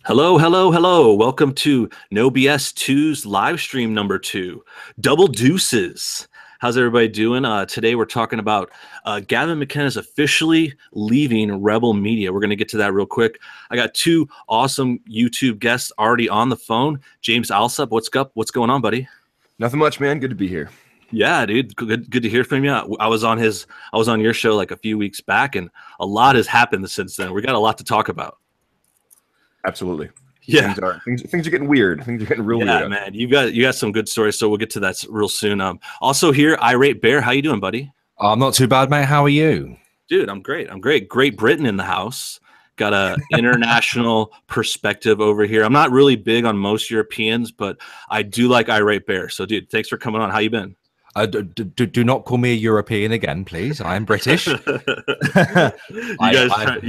Hello, hello, hello. Welcome to No BS 2's live stream number 2. Double deuces. How's everybody doing? Today we're talking about Gavin McInnes officially leaving Rebel Media. We're going to get to that real quick. I got two awesome YouTube guests already on the phone. James Allsup, what's up? What's going on, buddy? Nothing much, man. Good to be here. Yeah, dude. Good to hear from you. I was on your show like a few weeks back, and a lot has happened since then. We got a lot to talk about. Absolutely. Yeah, things are getting weird. Things are getting real weird. Yeah, man, you got some good stories, so we'll get to that real soon. Also here, Irate Bear, how you doing, buddy? I'm not too bad, mate. How are you? Dude, I'm great. Great Britain in the house. Got a international perspective over here. I'm not really big on most Europeans, but I do like Irate Bear. So, dude, thanks for coming on. How you been? Do not call me a European again, please. I am British. You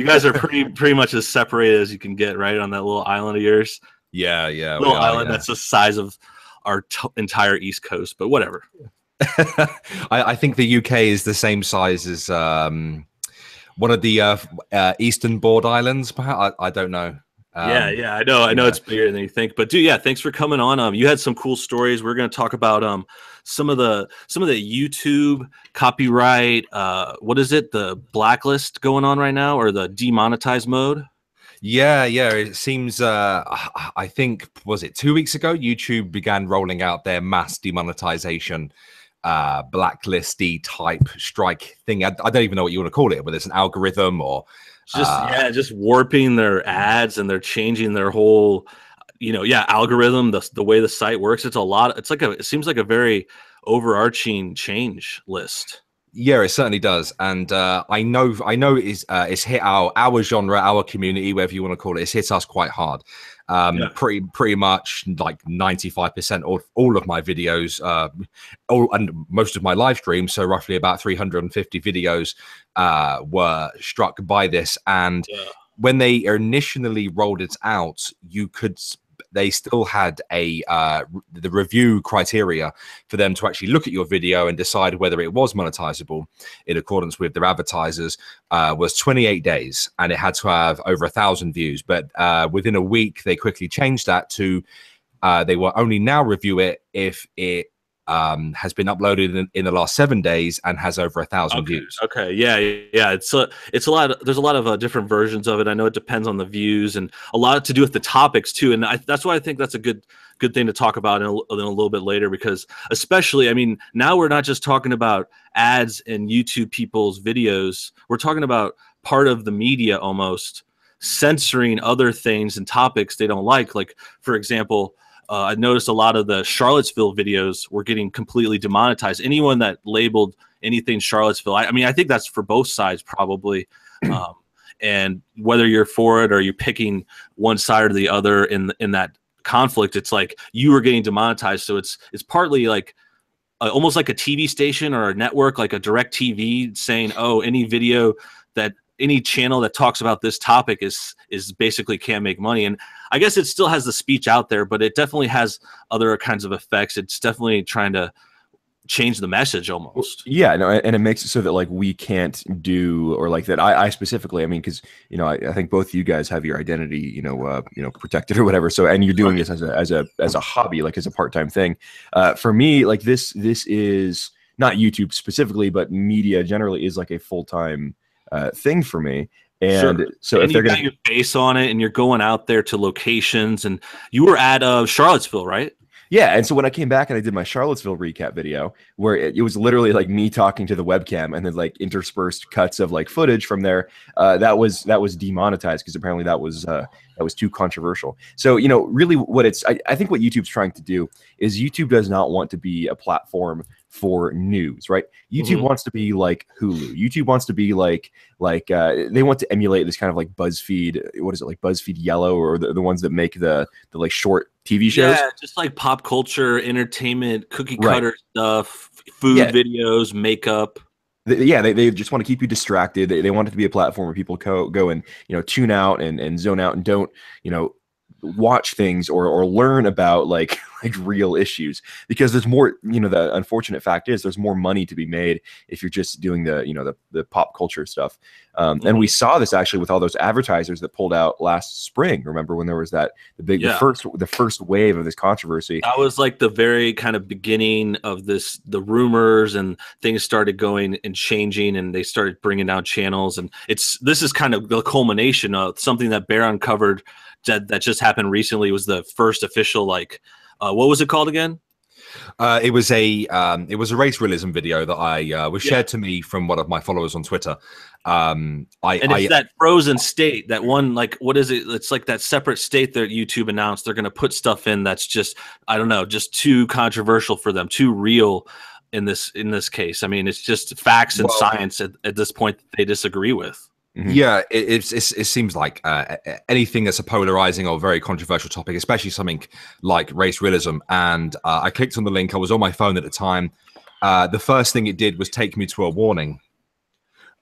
guys are pretty much as separated as you can get, right, on that little island of yours. Yeah. Little island that's the size of our entire East Coast, but whatever. I think the UK is the same size as one of the Eastern Board Islands. Perhaps I don't know. I know it's bigger than you think, but dude, yeah, thanks for coming on. You had some cool stories. We're going to talk about some of the YouTube copyright. What is it? The blacklist going on right now, or the demonetized mode? Yeah. It seems. I think was it 2 weeks ago? YouTube began rolling out their mass demonetization blacklisty type strike thing. I don't even know what you want to call it, whether it's an algorithm or. Just warping their ads, and they're changing their whole, algorithm, the way the site works. It's a lot. It seems like a very overarching change list. Yeah, it certainly does, and I know it's hit our genre, our community, whatever you want to call it. It's hit us quite hard. Pretty much like 95% of all of my videos, and most of my live streams, so roughly about 350 videos, were struck by this. And when they initially rolled it out, they still had the review criteria for them to actually look at your video and decide whether it was monetizable in accordance with their advertisers, was 28 days, and it had to have over 1,000 views. But within a week, they quickly changed that to they will only now review it if it has been uploaded in the last 7 days and has over 1,000 views. Okay, yeah. It's a lot. There's a lot of different versions of it. I know it depends on the views, and a lot to do with the topics too. And that's why I think that's a good thing to talk about in a little bit later, because especially, I mean, now we're not just talking about ads and YouTube people's videos. We're talking about part of the media almost censoring other things and topics they don't like. Like, for example, I noticed a lot of the Charlottesville videos were getting completely demonetized. Anyone that labeled anything Charlottesville, I mean, I think that's for both sides probably. And whether you're for it or you're picking one side or the other in that conflict, it's like you were getting demonetized. So it's partly like almost like a TV station or a network, like a direct TV saying, oh, any channel that talks about this topic is basically can't make money. And I guess it still has the speech out there, but it definitely has other kinds of effects. It's definitely trying to change the message almost. Yeah, no, and it makes it so that like we can't do, or like that I specifically, I mean, because I think both you guys have your identity protected or whatever. So, and you're doing this as a hobby, like as a part-time thing. For me, like this is not YouTube specifically, but media generally is like a full-time thing for me. And sure. So if they're got your face on it and you're going out there to locations, and you were at Charlottesville, right? Yeah, and so when I came back and I did my Charlottesville recap video, where it was literally like me talking to the webcam and then like interspersed cuts of like footage from there, that was demonetized because apparently that was too controversial. So really what I think what YouTube's trying to do is YouTube does not want to be a platform for news, right? YouTube wants to be like Hulu. YouTube wants to be like they want to emulate this kind of like BuzzFeed. What is it, like BuzzFeed Yellow, or the ones that make the like short TV shows? Yeah, just like pop culture, entertainment, cookie cutter stuff, food videos, makeup. They just want to keep you distracted. They want it to be a platform where people go and tune out and zone out and don't watch things or learn about like like real issues, because there's more, you know, the unfortunate fact is there's more money to be made if you're just doing the, you know, the pop culture stuff. And we saw this actually with all those advertisers that pulled out last spring. Remember when there was that the first wave of this controversy? That was like the very kind of beginning of this, the rumors, and things started going and changing, and they started bringing down channels. And this is kind of the culmination of something that Bear uncovered that just happened recently. Was the first official, like, what was it called again? It was a race realism video that I was shared to me from one of my followers on Twitter. It's that frozen state, that one, like, what is it? It's like that separate state that YouTube announced they're going to put stuff in that's just, I don't know, just too controversial for them, too real in this case. I mean, it's just facts and science at this point that they disagree with. Yeah, it seems like anything that's a polarizing or very controversial topic, especially something like race realism. And I clicked on the link. I was on my phone at the time. The first thing it did was take me to a warning.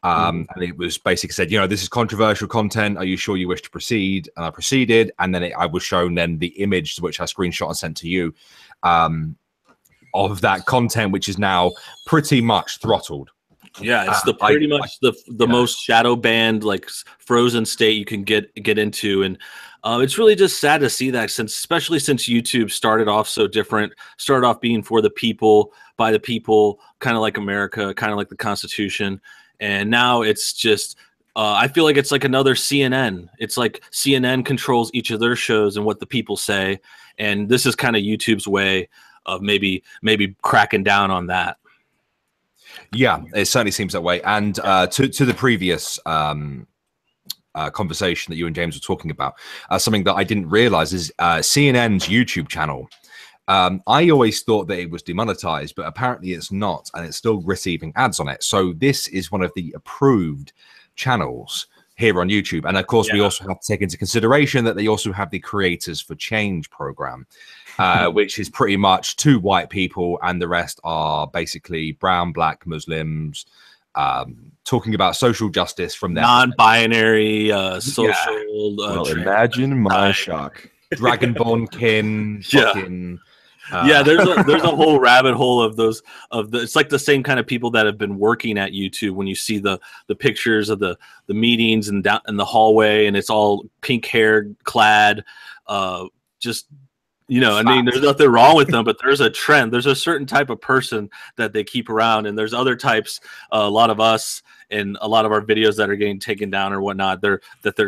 And it was basically said, you know, this is controversial content. Are you sure you wish to proceed? And I proceeded. And then I was shown then the image, which I screenshot and sent to you, of that content, which is now pretty much throttled. Yeah, it's pretty much the most shadow banned, like, frozen state you can get into, and it's really just sad to see that, especially since YouTube started off so different, started off being for the people, by the people, kind of like America, kind of like the Constitution, and now it's just I feel like it's like another CNN. It's like CNN controls each of their shows and what the people say, and this is kind of YouTube's way of maybe cracking down on that. Yeah, it certainly seems that way. And to the previous conversation that you and James were talking about, something that I didn't realize is CNN's YouTube channel. I always thought that it was demonetized, but apparently it's not, and it's still receiving ads on it. So this is one of the approved channels here on YouTube. And of course, we also have to take into consideration that they also have the Creators for Change program, which is pretty much 2 white people, and the rest are basically brown, black, Muslims, talking about social justice from their non-binary, social. Well, imagine my shock. Dragonborn kin. Fucking, there's a whole rabbit hole of those it's like the same kind of people that have been working at YouTube. When you see the pictures of the meetings and down in the hallway, and it's all pink hair clad, just, you know, I mean, there's nothing wrong with them, but there's a trend. There's a certain type of person that they keep around, and there's other types, a lot of us and a lot of our videos that are getting taken down or whatnot, they're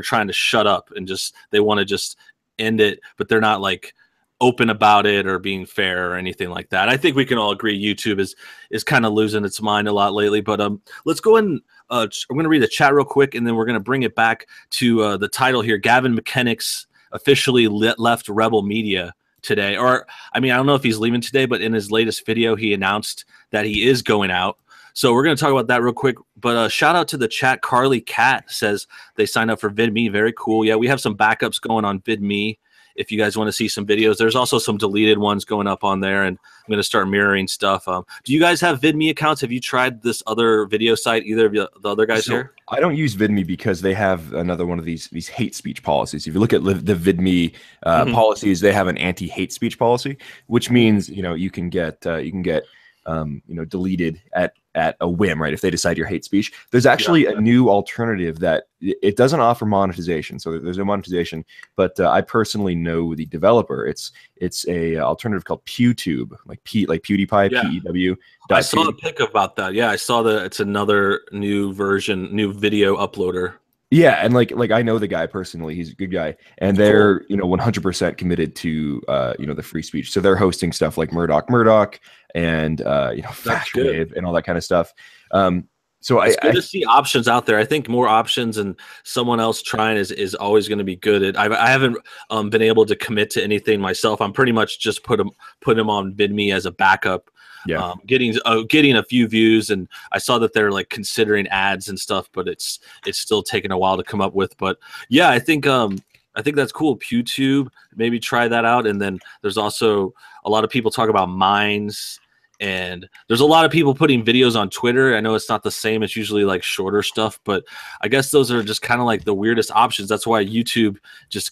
trying to shut up and they want to just end it, but they're not like open about it or being fair or anything like that. I think we can all agree YouTube is kind of losing its mind a lot lately, but let's go and I'm going to read the chat real quick, and then we're going to bring it back to the title here. Gavin McInnes officially left Rebel Media today, or I mean, I don't know if he's leaving today, but in his latest video he announced that he is going out. So we're going to talk about that real quick, but shout out to the chat. Carly Cat says they signed up for VidMe. Very cool. Yeah, we have some backups going on VidMe if you guys want to see some videos. There's also some deleted ones going up on there, and I'm going to start mirroring stuff. Do you guys have VidMe accounts? Have you tried this other video site, either of the other guys here? I don't use VidMe because they have another one of these hate speech policies. If you look at the VidMe policies, they have an anti-hate speech policy, which means, you know, you can get deleted at a whim, right? If they decide your hate speech. There's actually a new alternative that it doesn't offer monetization. So there's no monetization, but I personally know the developer. It's a alternative called PewTube, like PewDiePie, PEW. I saw the pic about that. Yeah, I saw that it's another new version, new video uploader. Yeah, and like I know the guy personally. He's a good guy, and they're 100% committed to the free speech. So they're hosting stuff like Murdoch and Fact Wave and all that kind of stuff. So it's good to see options out there. I think more options and someone else trying is always going to be good. I haven't been able to commit to anything myself. I'm pretty much just put him on VidMe as a backup. Yeah, getting a few views, and I saw that they're like considering ads and stuff, but it's still taking a while to come up with. But yeah, I think that's cool. PewTube, maybe try that out. And then there's also a lot of people talk about Minds, and there's a lot of people putting videos on Twitter. I know it's not the same; it's usually like shorter stuff, but I guess those are just kind of like the weirdest options. That's why YouTube just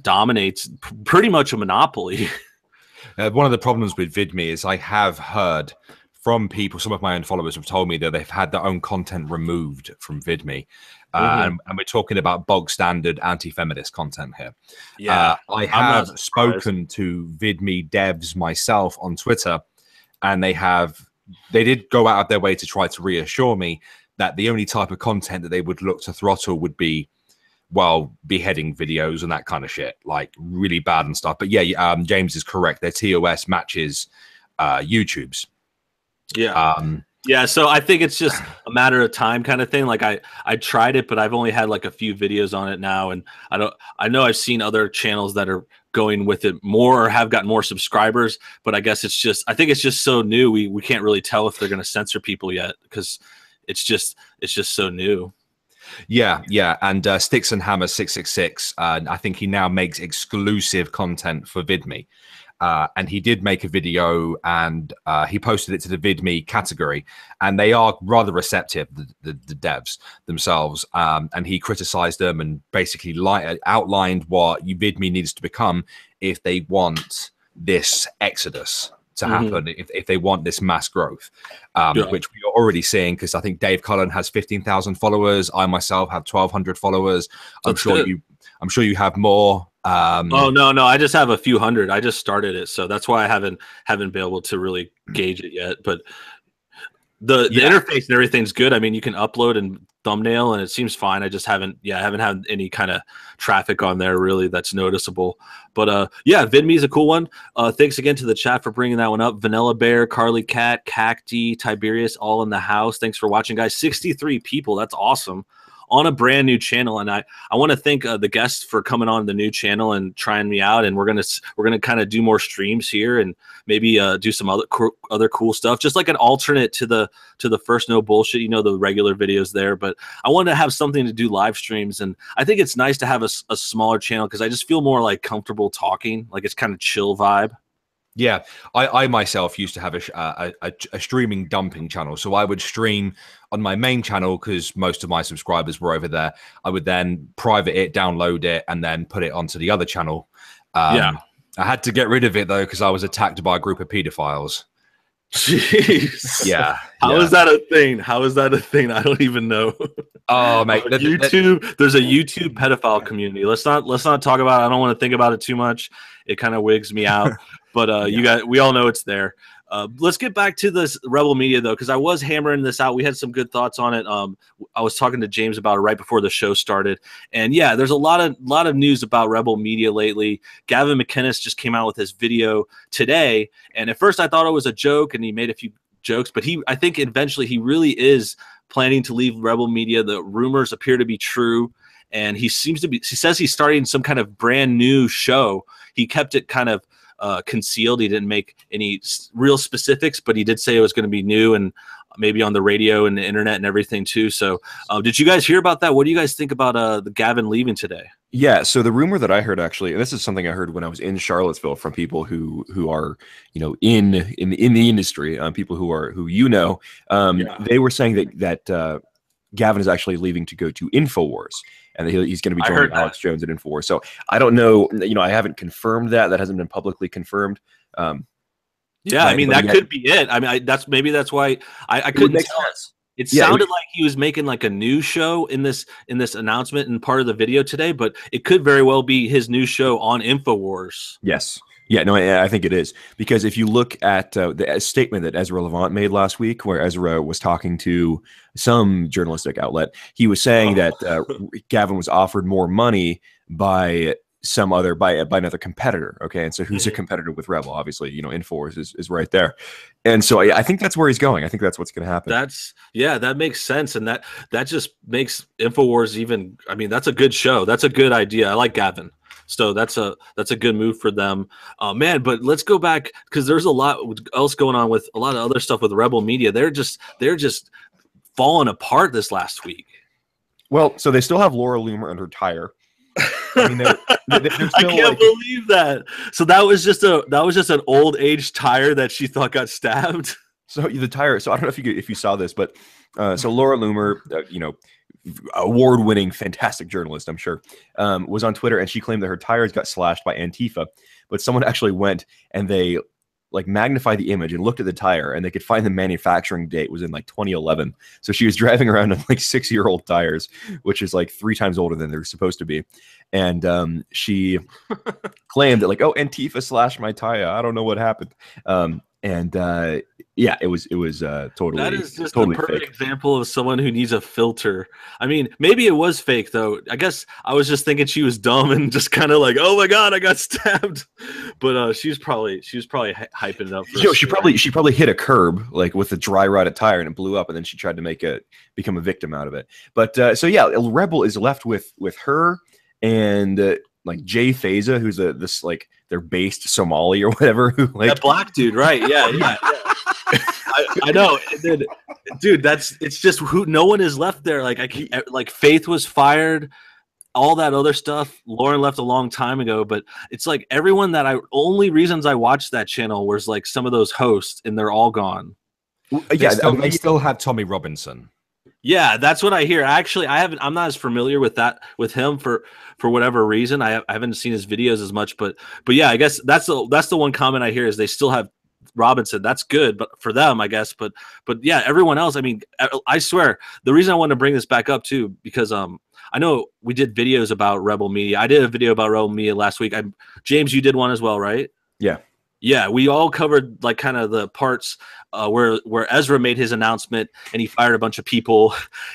dominates, pretty much a monopoly. One of the problems with VidMe is I have heard from people, some of my own followers have told me that they've had their own content removed from VidMe. And we're talking about bog standard anti-feminist content here. Yeah, I have spoken to VidMe devs myself on Twitter, and they did go out of their way to try to reassure me that the only type of content that they would look to throttle would be, well, beheading videos and that kind of shit, like really bad and stuff. But yeah, James is correct. Their TOS matches YouTube's. Yeah. Yeah, so I think it's just a matter of time kind of thing. Like I tried it, but I've only had like a few videos on it now, and I know I've seen other channels that are going with it more or have gotten more subscribers, but I guess I think it's just so new. We can't really tell if they're going to censor people yet because it's just so new. Yeah, and Sticks and Hammer 666. I think he now makes exclusive content for VidMe. And he did make a video, and he posted it to the VidMe category, and they are rather receptive, the devs themselves. And he criticized them and basically outlined what VidMe needs to become if they want this exodus to happen, if they want this mass growth, which we are already seeing, because I think Dave Cullen has 15,000 followers. I myself have 1,200 followers. I'm sure you have more. Oh no, I just have a few hundred. I just started it, so that's why I haven't been able to really gauge it yet. But the interface and everything's good. I mean, you can upload and thumbnail, and it seems fine. I haven't had any kind of traffic on there really that's noticeable. But yeah, VidMe is a cool one. Thanks again to the chat for bringing that one up. Vanilla Bear, Carly Cat, Cacti, Tiberius, all in the house. Thanks for watching, guys. 63 people. That's awesome. On a brand new channel, and I want to thank the guests for coming on the new channel and trying me out. And we're gonna kind of do more streams here and maybe do some other cool stuff, just like an alternate to the first No Bullshit, the regular videos there. But I wanted to have something to do live streams, and I think it's nice to have a smaller channel because I just feel more like comfortable talking, like it's kind of chill vibe. Yeah, I myself used to have a streaming dumping channel. So I would stream on my main channel because most of my subscribers were over there. I would then private it, download it, and then put it onto the other channel. I had to get rid of it, though, because I was attacked by a group of pedophiles. Jeez. Yeah. How is that a thing? How is that a thing? I don't even know. Oh, mate. YouTube. There's a YouTube pedophile community. Let's not talk about it. I don't want to think about it too much. It kind of wigs me out. But we all know it's there. Let's get back to this Rebel Media, though, because I was hammering this out. We had some good thoughts on it. I was talking to James about it right before the show started. And yeah, there's a lot of news about Rebel Media lately. Gavin McInnes just came out with his video today. And at first I thought it was a joke, and he made a few jokes. But I think eventually he really is planning to leave Rebel Media. The rumors appear to be true. And he says he's starting some kind of brand new show. He kept it kind of concealed. He didn't make any real specifics, but he did say it was going to be new and maybe on the radio and the internet and everything too. So did you guys hear about that? What do you guys think about the Gavin leaving today? Yeah, so the rumor that I heard, actually, and this is something I heard when I was in Charlottesville from people who are in the industry, people who they were saying that Gavin is actually leaving to go to InfoWars, and he's going to be joining Alex Jones at InfoWars. So I don't know. I haven't confirmed that. That hasn't been publicly confirmed. Yeah, I mean, that could be it. I mean, that's why I couldn't tell. It sounded like he was making like a news show in this announcement and part of the video today, but it could very well be his new show on InfoWars. Yes. Yeah, no, I think it is, because if you look at the statement that Ezra Levant made last week, where Ezra was talking to some journalistic outlet, he was saying that Gavin was offered more money by another competitor. Okay, and so who's a competitor with Rebel? Obviously, InfoWars is right there, and so I think that's where he's going. I think that's what's going to happen. That makes sense, and that just makes InfoWars even. I mean, that's a good show. That's a good idea. I like Gavin. So that's a good move for them, man. But let's go back, because there's a lot else going on with a lot of other stuff with Rebel Media. They're just falling apart this last week. Well, so they still have Laura Loomer and her tire. I mean, they're still, I can't believe that. So that was just an old age tire that she thought got stabbed. So the tire. So I don't know if you saw this, but so Laura Loomer, award-winning, fantastic journalist, I'm sure, was on Twitter, and she claimed that her tires got slashed by Antifa, but someone actually went and they like magnified the image and looked at the tire, and they could find the manufacturing date was in like 2011. So she was driving around on like 6-year-old tires, which is like 3 times older than they're supposed to be. And she claimed that like, oh, Antifa slashed my tire. I don't know what happened. Yeah, it was totally. That is just totally a perfect fake. example of someone who needs a filter. I mean, maybe it was fake though. I guess I was just thinking she was dumb and just kind of like, oh my god, I got stabbed. But she was probably hyping it up. For she probably hit a curb like with a dry rotted tire and it blew up, and then she tried to become a victim out of it. But so yeah, Rebel is left with her and like Jay Feza, who's this like they're based Somali or whatever. Who like that black dude, right? Yeah. I know, dude. It's just who. No one is left there. Like Faith was fired, all that other stuff. Lauren left a long time ago, but it's like everyone that only reasons I watched that channel was like some of those hosts, and they're all gone. Yeah, they still have Tommy Robinson. Yeah, that's what I hear. Actually, I'm not as familiar with him for whatever reason. I haven't seen his videos as much, but yeah, I guess that's the one comment I hear is they still have Robinson. That's good, but for them, I guess. But yeah, everyone else. I mean, I swear the reason I want to bring this back up too, because I know we did videos about Rebel Media. I did a video about Rebel Media last week. James, you did one as well, right? Yeah, we all covered like kind of the parts where Ezra made his announcement and he fired a bunch of people.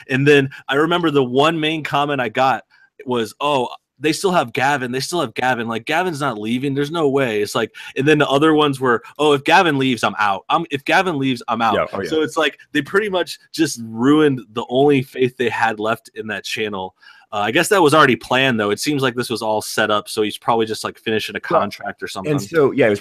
And then I remember the one main comment I got was, "Oh, they still have Gavin. They still have Gavin. Like Gavin's not leaving. There's no way." It's like, and then the other ones were, "Oh, if Gavin leaves, I'm out. If Gavin leaves, I'm out." Yeah, yeah. So it's like they pretty much just ruined the only faith they had left in that channel. I guess that was already planned, though. It seems like this was all set up, so he's probably just like finishing a contract or something. And so, yeah, that's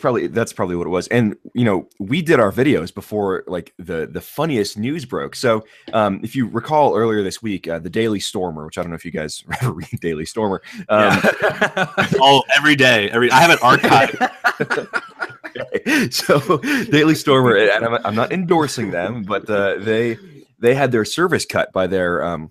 probably what it was. And you know, we did our videos before like the funniest news broke. So, if you recall earlier this week, the Daily Stormer, which I don't know if you guys ever read Daily Stormer. Every day, I have it archived. So, Daily Stormer, and I'm not endorsing them, but they had their service cut by their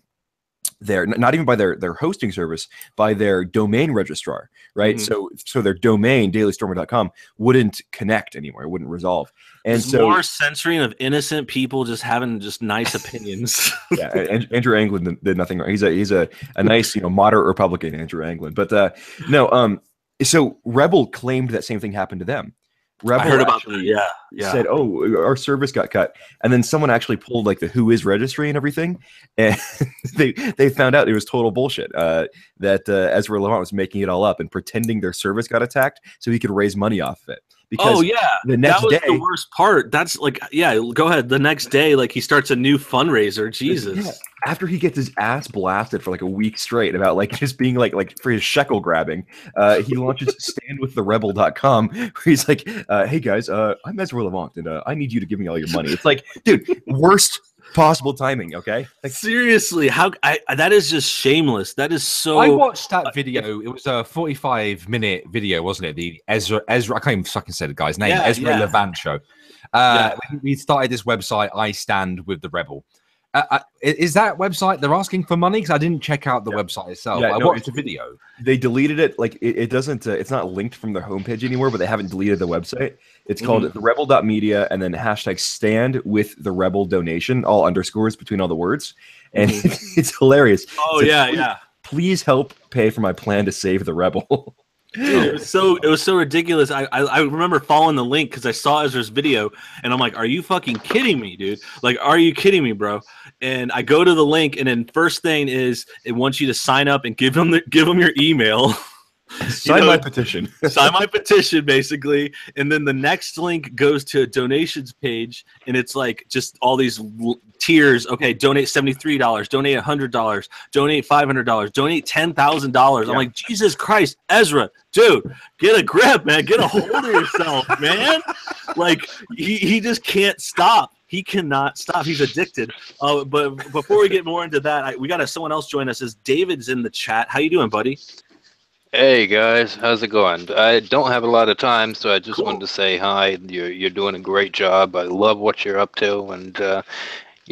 not even by their hosting service, by their domain registrar, right? So their domain dailystormer.com wouldn't connect anymore, it wouldn't resolve. And it's so more censoring of innocent people just having just nice opinions. Yeah, Andrew Anglin did nothing wrong. He's a nice, moderate Republican, Andrew Anglin. But so Rebel claimed that same thing happened to them. Rebel I heard about that. Yeah. Said, "Oh, our service got cut," and then someone actually pulled like the Who Is registry and everything, and they found out it was total bullshit. That Ezra Levant was making it all up and pretending their service got attacked so he could raise money off of it. Because the next day, the worst part. That's like, yeah, go ahead. The next day, like he starts a new fundraiser. Jesus. Yeah. After he gets his ass blasted for like a week straight about like just being like for his shekel grabbing, he launches standwiththerebel.com where he's like, "Hey guys, I'm Ezra Levant and I need you to give me all your money." It's like, dude, worst possible timing. Okay, like seriously, that is just shameless. That is so. I watched that video. It was a 45-minute video, wasn't it? The Ezra. I can't even fucking say the guy's name. Ezra Levant show. We started this website. I stand with the Rebel. Is that website they're asking for money? Because I didn't check out the website itself. I watched the video. They deleted it. Like it doesn't. It's not linked from their homepage anymore. But they haven't deleted the website. It's called therebel.media and then #stand with the rebel donation, all underscores between all the words, and it's hilarious. Oh Please help pay for my plan to save the rebel. Dude, it was so ridiculous. I remember following the link because I saw Ezra's video and I'm like, "Are you fucking kidding me, dude? Like, are you kidding me, bro?" And I go to the link and then first thing is it wants you to sign up and give them your email. Sign my petition. Sign my petition, basically. And then the next link goes to a donations page, and it's like just all these tiers. Okay, donate $73, donate $100, donate $500, donate $10,000. I'm like, Jesus Christ, Ezra, dude, get a grip, man. Get a hold of yourself, man. Like he just can't stop. He cannot stop. He's addicted. But before we get more into that, we got someone else join us. As David's in the chat. How you doing, buddy? Hey guys, how's it going? I don't have a lot of time, so I just wanted to say hi. You're doing a great job. I love what you're up to, and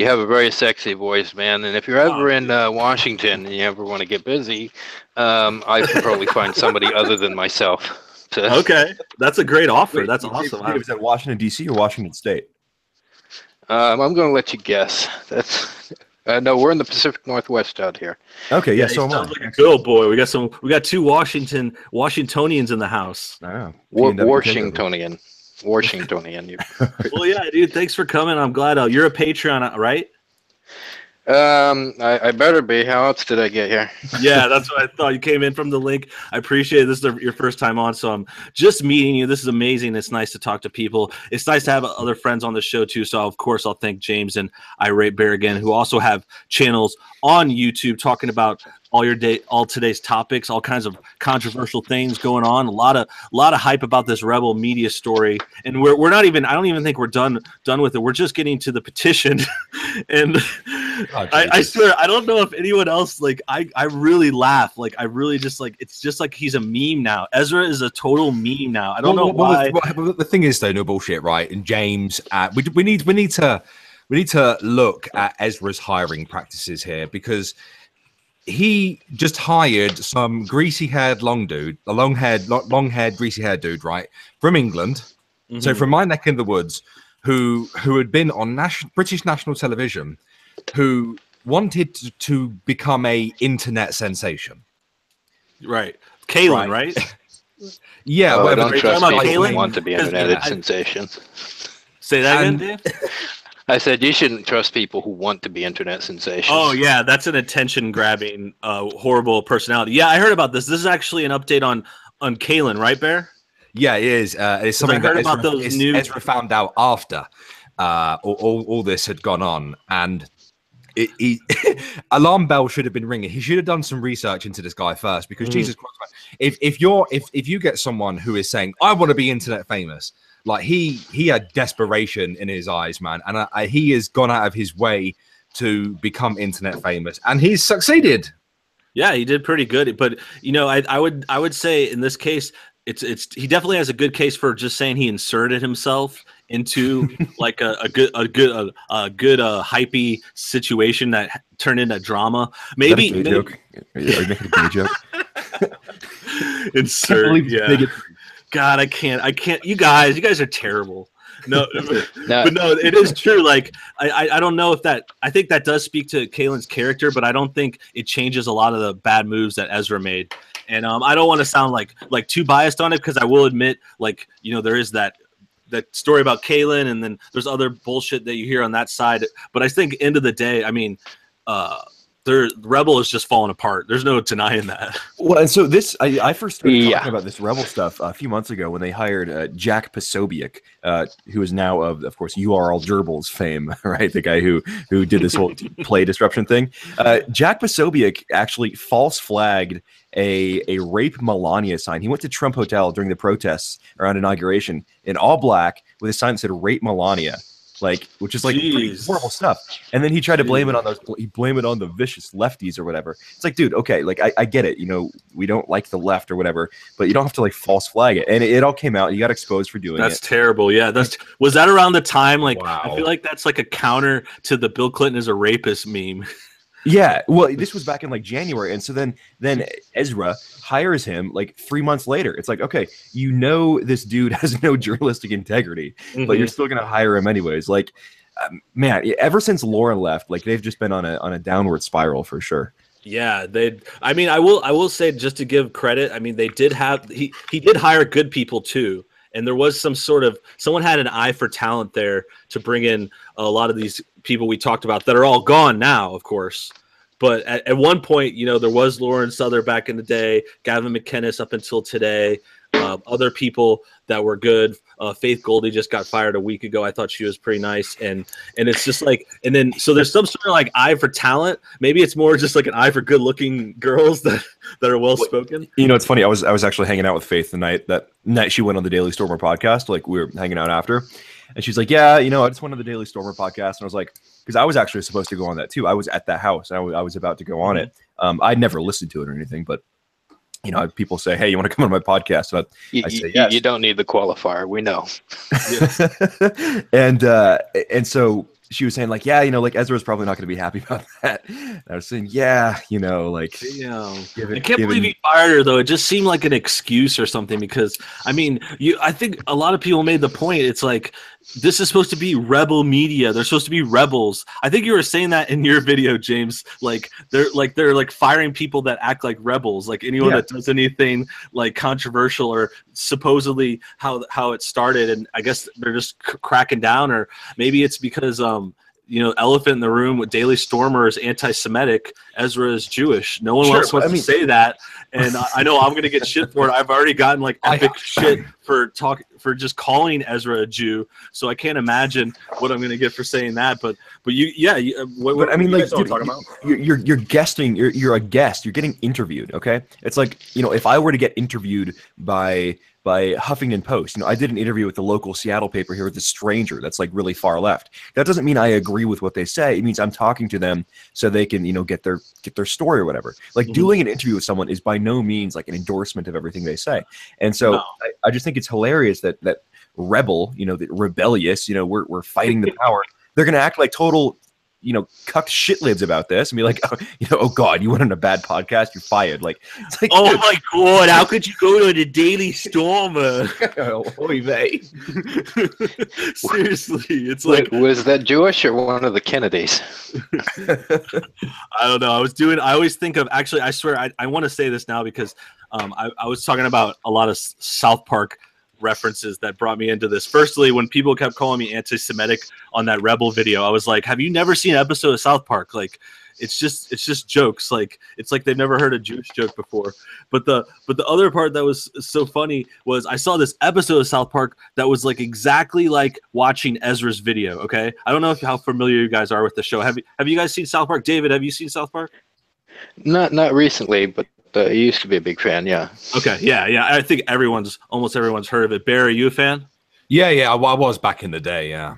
You have a very sexy voice, man. And if you're ever in Washington and you ever want to get busy, I can probably find somebody other than myself. Okay, that's a great offer. Wait, That's awesome. Dave, is that Washington D.C. or Washington State? I'm going to let you guess. That's no, we're in the Pacific Northwest out here. Okay, yeah, he so am I. sounds like a good old boy. We got two Washingtonians in the house. Wow. Washingtonian. Washingtonian. Well, yeah, dude. Thanks for coming. I'm glad. You're a Patreon, right? I better be. How else did I get here? Yeah, that's what I thought. You came in from the link. I appreciate it. This is your first time on, so I'm just meeting you. This is amazing. It's nice to talk to people. It's nice to have other friends on the show too. So of course I'll thank James and Irate Bear again, who also have channels on YouTube talking about all today's topics, all kinds of controversial things going on. A lot of hype about this rebel media story, and we're not even. I don't even think we're done with it. We're just getting to the petition, and I swear I don't know if anyone else I really laugh. I really just it's just like he's a meme now. Ezra is a total meme now. I don't know why. The thing is though, no bullshit, right? And James, we need to look at Ezra's hiring practices here, because he just hired some greasy-haired long-haired, greasy-haired dude, right, from England. Mm-hmm. So from my neck in the woods, who had been on British national television, who wanted to become a internet sensation. Right, Kaylin, right? Yeah, I don't trust people Kaylin? who want to be internet sensations. Say that again, Dave. I said you shouldn't trust people who want to be internet sensations. Oh yeah, that's an attention-grabbing, horrible personality. Yeah, I heard about this. This is actually an update on Kaylin, right, Bear? Yeah, it is. It's something that Ezra found out after all this had gone on, and alarm bell should have been ringing. He should have done some research into this guy first, because Jesus Christ, man, if you get someone who is saying I want to be internet famous. He had desperation in his eyes, man, and he has gone out of his way to become internet famous, and he's succeeded. Yeah, he did pretty good, but I would say in this case, he definitely has a good case for just saying he inserted himself into a good hypey situation that turned into drama. Maybe joke. Are you making a gay joke? Insert, yeah. God, I can't. You guys are terrible. No, but no, it is true. I don't know if that. I think that does speak to Kaylin's character, but I don't think it changes a lot of the bad moves that Ezra made. And I don't want to sound like too biased on it, because I will admit, there is that story about Kaylin, and then there's other bullshit that you hear on that side. But I think end of the day, I mean, Rebel is just falling apart. There's no denying that. Well, and so I first started talking about this Rebel stuff a few months ago when they hired Jack Posobiec, who is now of course URL Gerbils fame, right? The guy who did this whole play disruption thing. Jack Posobiec actually false flagged a rape Melania sign. He went to Trump Hotel during the protests around inauguration in all black with a sign that said "Rape Melania." Which is pretty horrible stuff. And then he tried to blame it on the vicious lefties or whatever. It's dude, okay, I get it. We don't like the left or whatever, but you don't have to false flag it. And it all came out. You got exposed for doing it. That's terrible. Yeah, was that around the time? Wow. I feel like that's a counter to the Bill Clinton is a rapist meme. Yeah, well, this was back in January, and so then Ezra hires him 3 months later. It's okay, this dude has no journalistic integrity, but you're still gonna hire him anyways. Man, ever since Lauren left, they've just been on a downward spiral for sure. Yeah, I mean, I will say, just to give credit, I mean, they did have he did hire good people too. And there was someone had an eye for talent there to bring in a lot of these people we talked about that are all gone now, of course. But at one point, there was Lauren Souther back in the day, Gavin McInnes up until today, other people that were good. Faith Goldie just got fired a week ago. I thought she was pretty nice. And it's just and then, so there's some sort of eye for talent. Maybe it's more just an eye for good looking girls that are well-spoken. It's funny. I was actually hanging out with Faith the night she went on the Daily Stormer podcast. We were hanging out after, and she's like, yeah, I just went on the Daily Stormer podcast. And I was like, because I was actually supposed to go on that too. I was at that house. I was about to go on it. I'd never listened to it or anything, but people say, hey, you want to come on my podcast? And I say yes. You don't need the qualifier. We know. And so she was saying like, yeah, you know, like Ezra's probably not going to be happy about that. And I was saying, yeah, you know, like, I can't believe he fired her though. It just seemed like an excuse or something because I mean, I think a lot of people made the point. It's like this is supposed to be rebel media. They're supposed to be rebels. I think you were saying that in your video, James. Like they're firing people that act like rebels. Like anyone that does anything like controversial or supposedly how it started. And I guess they're just cracking down, or maybe it's because you know, elephant in the room with Daily Stormer is anti-Semitic. Ezra is Jewish. No one else wants to say that, and I know I'm going to get shit for it. I've already gotten like epic shit for just calling Ezra a Jew. So I can't imagine what I'm going to get for saying that. But what I mean, like, dude, you're guesting. You're a guest. You're getting interviewed. Okay, it's like, you know, if I were to get interviewed by Huffington Post. You know, I did an interview with the local Seattle paper here with a stranger that's like really far left. That doesn't mean I agree with what they say. It means I'm talking to them so they can, you know, get their story or whatever. Like doing an interview with someone is by no means like an endorsement of everything they say. And so I just think it's hilarious that rebel, you know, the rebellious, you know, we're fighting the power. They're going to act like total, you know, cucked shitlids about this and be like, oh, you know, oh God, you went on a bad podcast, you're fired. Like, it's like, oh my God, how could you go to the Daily Stormer? Oy vey. Seriously, it's like, was that Jewish or one of the Kennedys? I don't know. I always think of, actually, I swear, I want to say this now because I was talking about a lot of South Park references that brought me into this. Firstly, when people kept calling me anti-Semitic on that Rebel video, I was like, have you never seen an episode of South Park? Like, it's just jokes. Like, it's like they've never heard a Jewish joke before. But the other part that was so funny was I saw this episode of South Park that was like exactly like watching Ezra's video. Okay, I don't know how familiar you guys are with the show. Have you guys seen South Park? David, have you seen South Park? Not recently, but I used to be a big fan. Yeah. Okay. Yeah. I think almost everyone's heard of it. Bear, are you a fan? Yeah. I was back in the day. Yeah.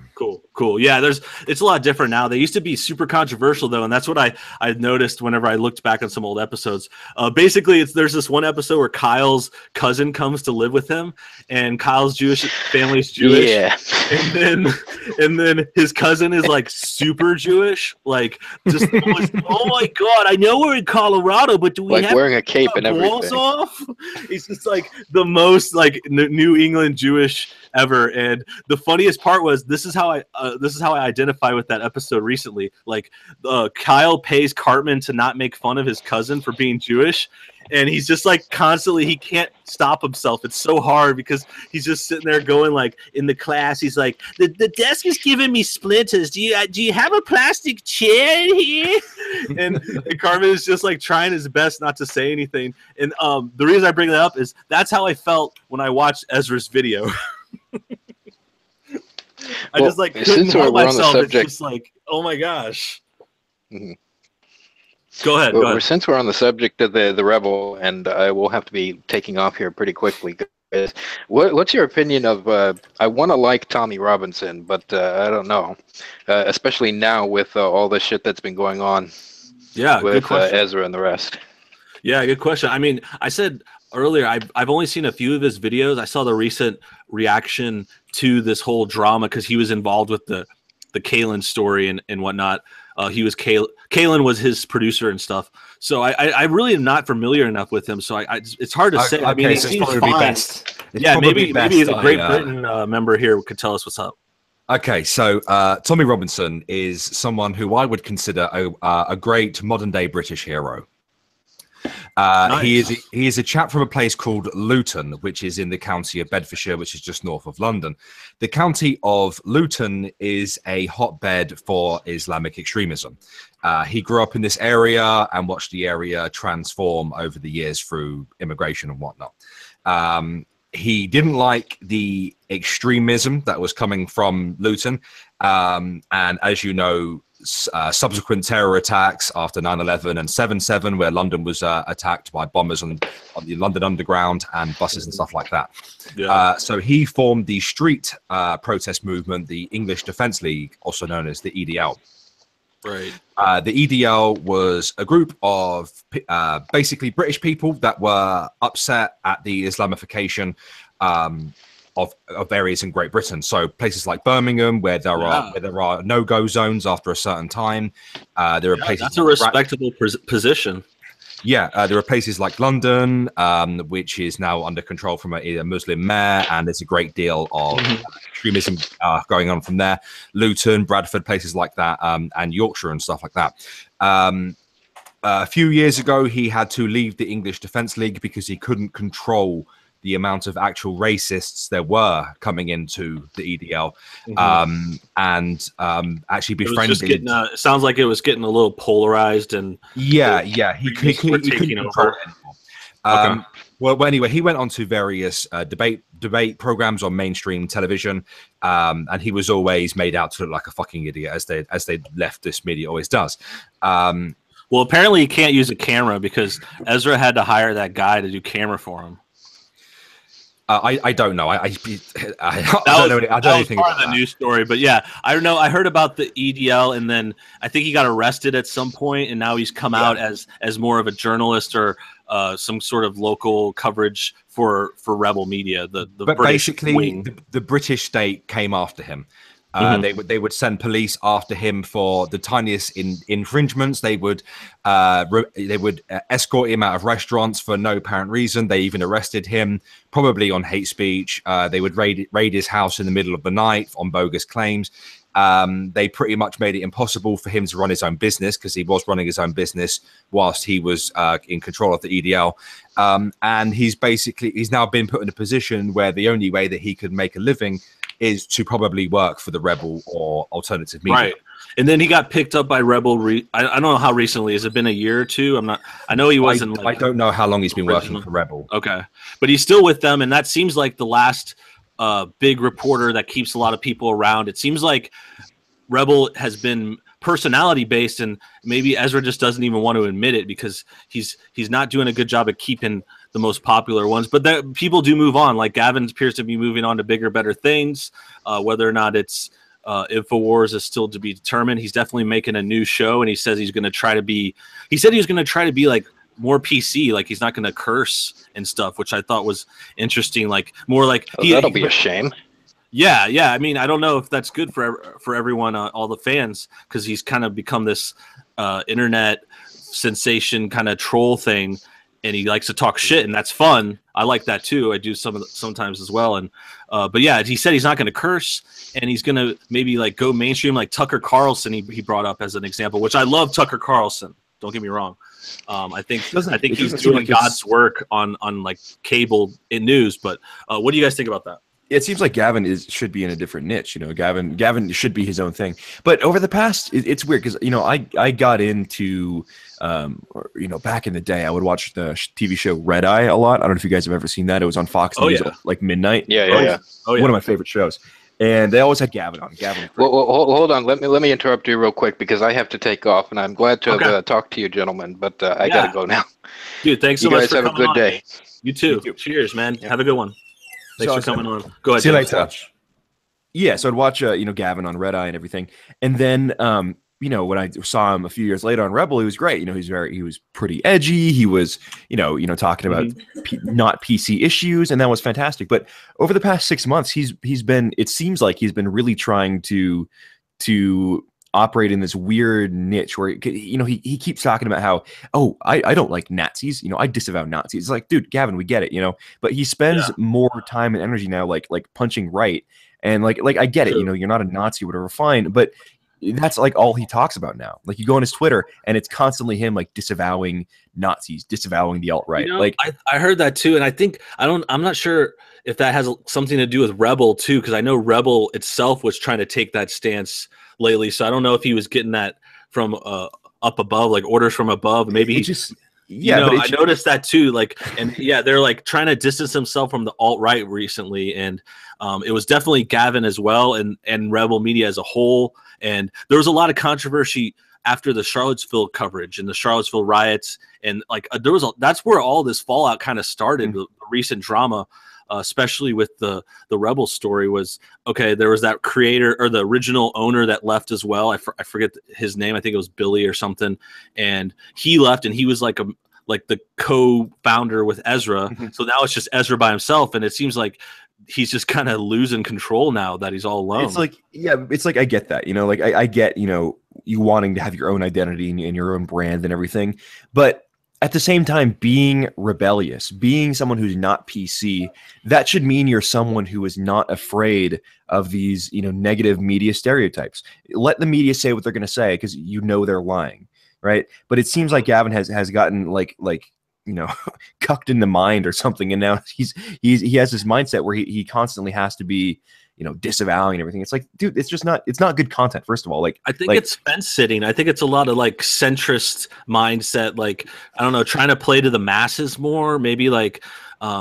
Cool. Yeah, it's a lot different now. They used to be super controversial though, and that's what I noticed whenever I looked back on some old episodes. Basically, there's this one episode where Kyle's cousin comes to live with him, and Kyle's family's Jewish. Yeah. And then his cousin is like super Jewish, like just oh my God, I know we're in Colorado, but do we like have wearing a cape and balls everything? Off? He's just like the most like New England Jewish ever. And the funniest part was this is how I identify with that episode recently. Like Kyle pays Cartman to not make fun of his cousin for being Jewish, and he's just like constantly, he can't stop himself. It's so hard because he's just sitting there going like in the class, he's like, the desk is giving me splinters. Do you have a plastic chair in here? and Cartman is just like trying his best not to say anything. And the reason I bring that up is that's how I felt when I watched Ezra's video. I just like couldn't help myself. It's just like, oh my gosh. Mm-hmm. Go ahead. Since we're on the subject of the Rebel, and I will have to be taking off here pretty quickly, guys, what's your opinion of? I want to like Tommy Robinson, but I don't know, especially now with all the shit that's been going on. Yeah, with Ezra and the rest. Yeah, good question. I mean, I said earlier, I've only seen a few of his videos. I saw the recent reaction to this whole drama because he was involved with the Kalen story and whatnot. Kalen was his producer and stuff. So I really am not familiar enough with him. So it's hard to say. Okay, I mean, he so seems fine. Yeah, maybe a Great Britain member here could tell us what's up. Okay, so Tommy Robinson is someone who I would consider a great modern day British hero. Nice. He is a chap from a place called Luton, which is in the county of Bedfordshire, which is just north of London. The county of Luton is a hotbed for Islamic extremism. He grew up in this area and watched the area transform over the years through immigration and whatnot. He didn't like the extremism that was coming from Luton. And as you know, subsequent terror attacks after 9/11 and 7/7, where London was attacked by bombers on the London Underground and buses and stuff like that. Yeah. So he formed the street protest movement, the English Defence League, also known as the EDL. Right. The EDL was a group of basically British people that were upset at the Islamification of areas in Great Britain. So places like Birmingham, where there are no-go zones after a certain time. There are places that's a respectable position. Yeah, there are places like London, which is now under control from a Muslim mayor, and there's a great deal of extremism going on from there. Luton, Bradford, places like that, and Yorkshire and stuff like that. A few years ago, he had to leave the English Defence League because he couldn't control the amount of actual racists there were coming into the EDL, and actually befriended. It sounds like it was getting a little polarized, and he couldn't control it anymore. Well, anyway, he went on to various debate programs on mainstream television, and he was always made out to look like a fucking idiot, as they leftist media always does. Well, apparently he can't use a camera because Ezra had to hire that guy to do camera for him. I don't know. I don't know. I don't know. Think part of the news story, but yeah, I don't know. I heard about the EDL, and then I think he got arrested at some point, and now he's come out as more of a journalist or some sort of local coverage for Rebel Media. But British basically, wing. The British state came after him. They would send police after him for the tiniest infringements. They would escort him out of restaurants for no apparent reason. They even arrested him, probably on hate speech. They would raid his house in the middle of the night on bogus claims. They pretty much made it impossible for him to run his own business, because he was running his own business whilst he was in control of the EDL. And he's now been put in a position where the only way that he could make a living is to probably work for the Rebel or alternative media. Right. And then he got picked up by Rebel. I don't know how recently. Has it been a year or two? I know he wasn't. I don't know how long he's been working for Rebel. Okay. But he's still with them. And that seems like the last big reporter that keeps a lot of people around. It seems like Rebel has been personality based, and maybe Ezra just doesn't even want to admit it because he's not doing a good job of keeping the most popular ones. But people do move on. Like Gavin appears to be moving on to bigger, better things. Whether or not it's InfoWars is still to be determined. He's definitely making a new show, and he says he's going to try to be. He said he was going to try to be like more PC, like he's not going to curse and stuff, which I thought was interesting. Like more like that'll be a shame. Yeah. I mean, I don't know if that's good for everyone, all the fans, because he's kind of become this internet sensation kind of troll thing, and he likes to talk shit, and that's fun. I like that too. I do sometimes as well. And but yeah, he said he's not going to curse, and he's going to maybe like go mainstream, like Tucker Carlson. He brought up as an example, which I love Tucker Carlson. Don't get me wrong. I think he's doing God's work on like cable in news. But what do you guys think about that? It seems like Gavin should be in a different niche. Gavin should be his own thing. But over the past, it's weird because I got into back in the day I would watch the TV show Red Eye a lot. I don't know if you guys have ever seen that. It was on Fox News at like midnight. Yeah. One of my favorite shows. And they always had Gavin on. Well, hold on. Let me interrupt you real quick because I have to take off, and I'm glad to have talked to you, gentlemen. But I gotta go now. Dude, thanks so much. You guys have a good day. You too. Cheers, man. Have a good one. Thanks for coming on. Go ahead. See you later. Yeah, so I'd watch Gavin on Red Eye and everything, and then when I saw him a few years later on Rebel, he was great. He was pretty edgy. He was talking about not PC issues, and that was fantastic. But over the past 6 months, it seems like he's been really trying to operate in this weird niche where he keeps talking about how I don't like Nazis, I disavow Nazis. It's like, dude, Gavin, we get it, but he spends more time and energy now like punching right, and like I get it, you're not a Nazi, whatever, fine, but that's like all he talks about now. Like you go on his Twitter and it's constantly him like disavowing Nazis, disavowing the alt-right. I heard that too, and I'm not sure if that has something to do with Rebel too, because I know Rebel itself was trying to take that stance lately, so I don't know if he was getting that from up above, like orders from above. Maybe I noticed that too. They're like trying to distance himself from the alt-right recently, and it was definitely Gavin as well, and Rebel Media as a whole. And there was a lot of controversy after the Charlottesville coverage and the Charlottesville riots, and that's where all this fallout kind of started. The recent drama. Especially with the Rebel story was, there was that creator or the original owner that left as well. I forget his name. I think it was Billy or something. And he left, and he was like like the co-founder with Ezra. So now it's just Ezra by himself, and it seems like he's just kind of losing control now that he's all alone. It's like, yeah, it's like I get that, you know, like I get, you know, you wanting to have your own identity and your own brand and everything, but at the same time, being rebellious, being someone who's not PC, that should mean you're someone who is not afraid of these, you know, negative media stereotypes. Let the media say what they're going to say, because you know they're lying, right? But it seems like Gavin has gotten like you know, cucked in the mind or something, and now he has this mindset where he constantly has to be, you know, disavowing everything. It's like, dude, it's not good content. First of all, like, I think it's fence sitting. I think it's a lot of like centrist mindset. Like, I don't know, trying to play to the masses more. Maybe like,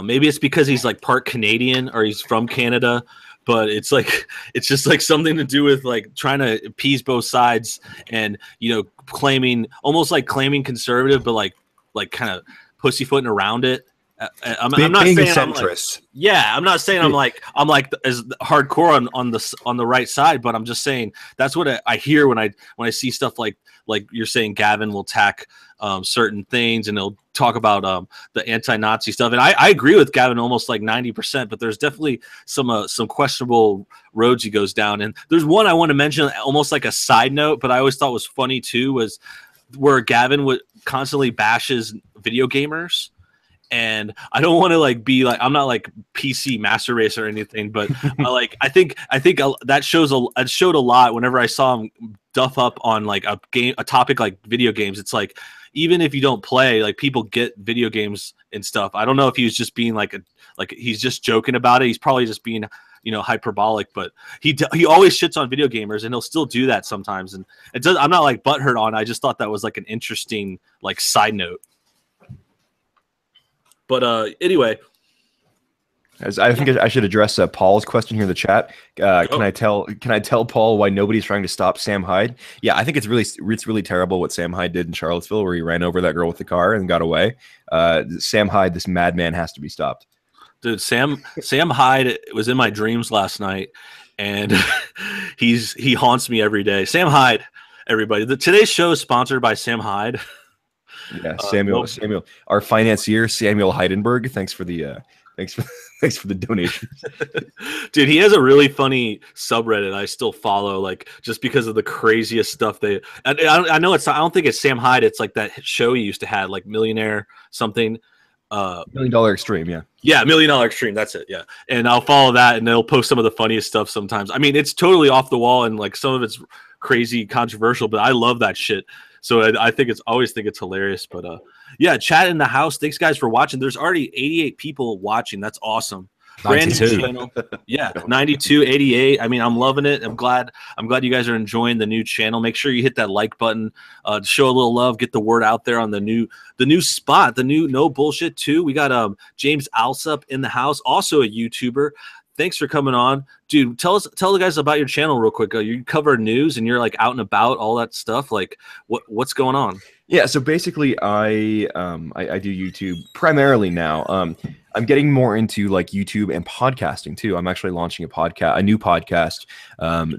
maybe it's because he's like part Canadian or he's from Canada, but it's like, it's just like something to do with like trying to appease both sides and, you know, almost like claiming conservative, but like kind of pussyfooting around it. I'm not saying centrist. I'm not saying I'm like as hardcore on the right side, but I'm just saying that's what I hear when I see stuff like you're saying. Gavin will attack certain things and he'll talk about the anti-Nazi stuff, and I agree with Gavin almost like 90%, but there's definitely some questionable roads he goes down. And there's one I want to mention almost like a side note, but I always thought was funny too, was where Gavin would constantly bashes video gamers. And I don't want to like be like, I'm not like PC master race or anything, but I think that showed a lot whenever I saw him duff up on like a topic like video games. It's like, even if you don't play, like people get video games and stuff. I don't know if he was just being like he's just joking about it. He's probably just being, you know, hyperbolic, but he always shits on video gamers, and he'll still do that sometimes. And I'm not like butthurt on it. I just thought that was like an interesting like side note. But anyway, as I think I should address Paul's question here in the chat. Can I tell Paul why nobody's trying to stop Sam Hyde? Yeah, I think it's really terrible what Sam Hyde did in Charlottesville, where he ran over that girl with the car and got away. Sam Hyde, this madman, has to be stopped. Dude, Sam Hyde was in my dreams last night, and he haunts me every day. Sam Hyde, everybody. Today's show is sponsored by Sam Hyde. Yeah, Samuel, our financier, Samuel Heidenberg. Thanks for the donation. Dude, he has a really funny subreddit I still follow, like just because of the craziest stuff I know I don't think it's Sam Hyde. It's like that show he used to have, like Millionaire something. $1 Million Extreme, yeah. Yeah, $1 Million Extreme, that's it, yeah. And I'll follow that, and they'll post some of the funniest stuff sometimes. I mean, it's totally off the wall, and like some of it's crazy, controversial, but I love that shit. So I always think it's hilarious. But yeah, chat in the house. Thanks guys for watching. There's already 88 people watching. That's awesome. 92. Channel. Yeah, 92, 88. I mean, I'm loving it. I'm glad you guys are enjoying the new channel. Make sure you hit that like button to show a little love, get the word out there on the new spot, the new No Bullshit 2. We got James Allsup in the house, also a YouTuber. Thanks for coming on, dude. Tell the guys about your channel real quick. You cover news and you're like out and about, all that stuff. Like what's going on? Yeah, so basically I do YouTube primarily now. I'm getting more into like YouTube and podcasting too. I'm actually launching a new podcast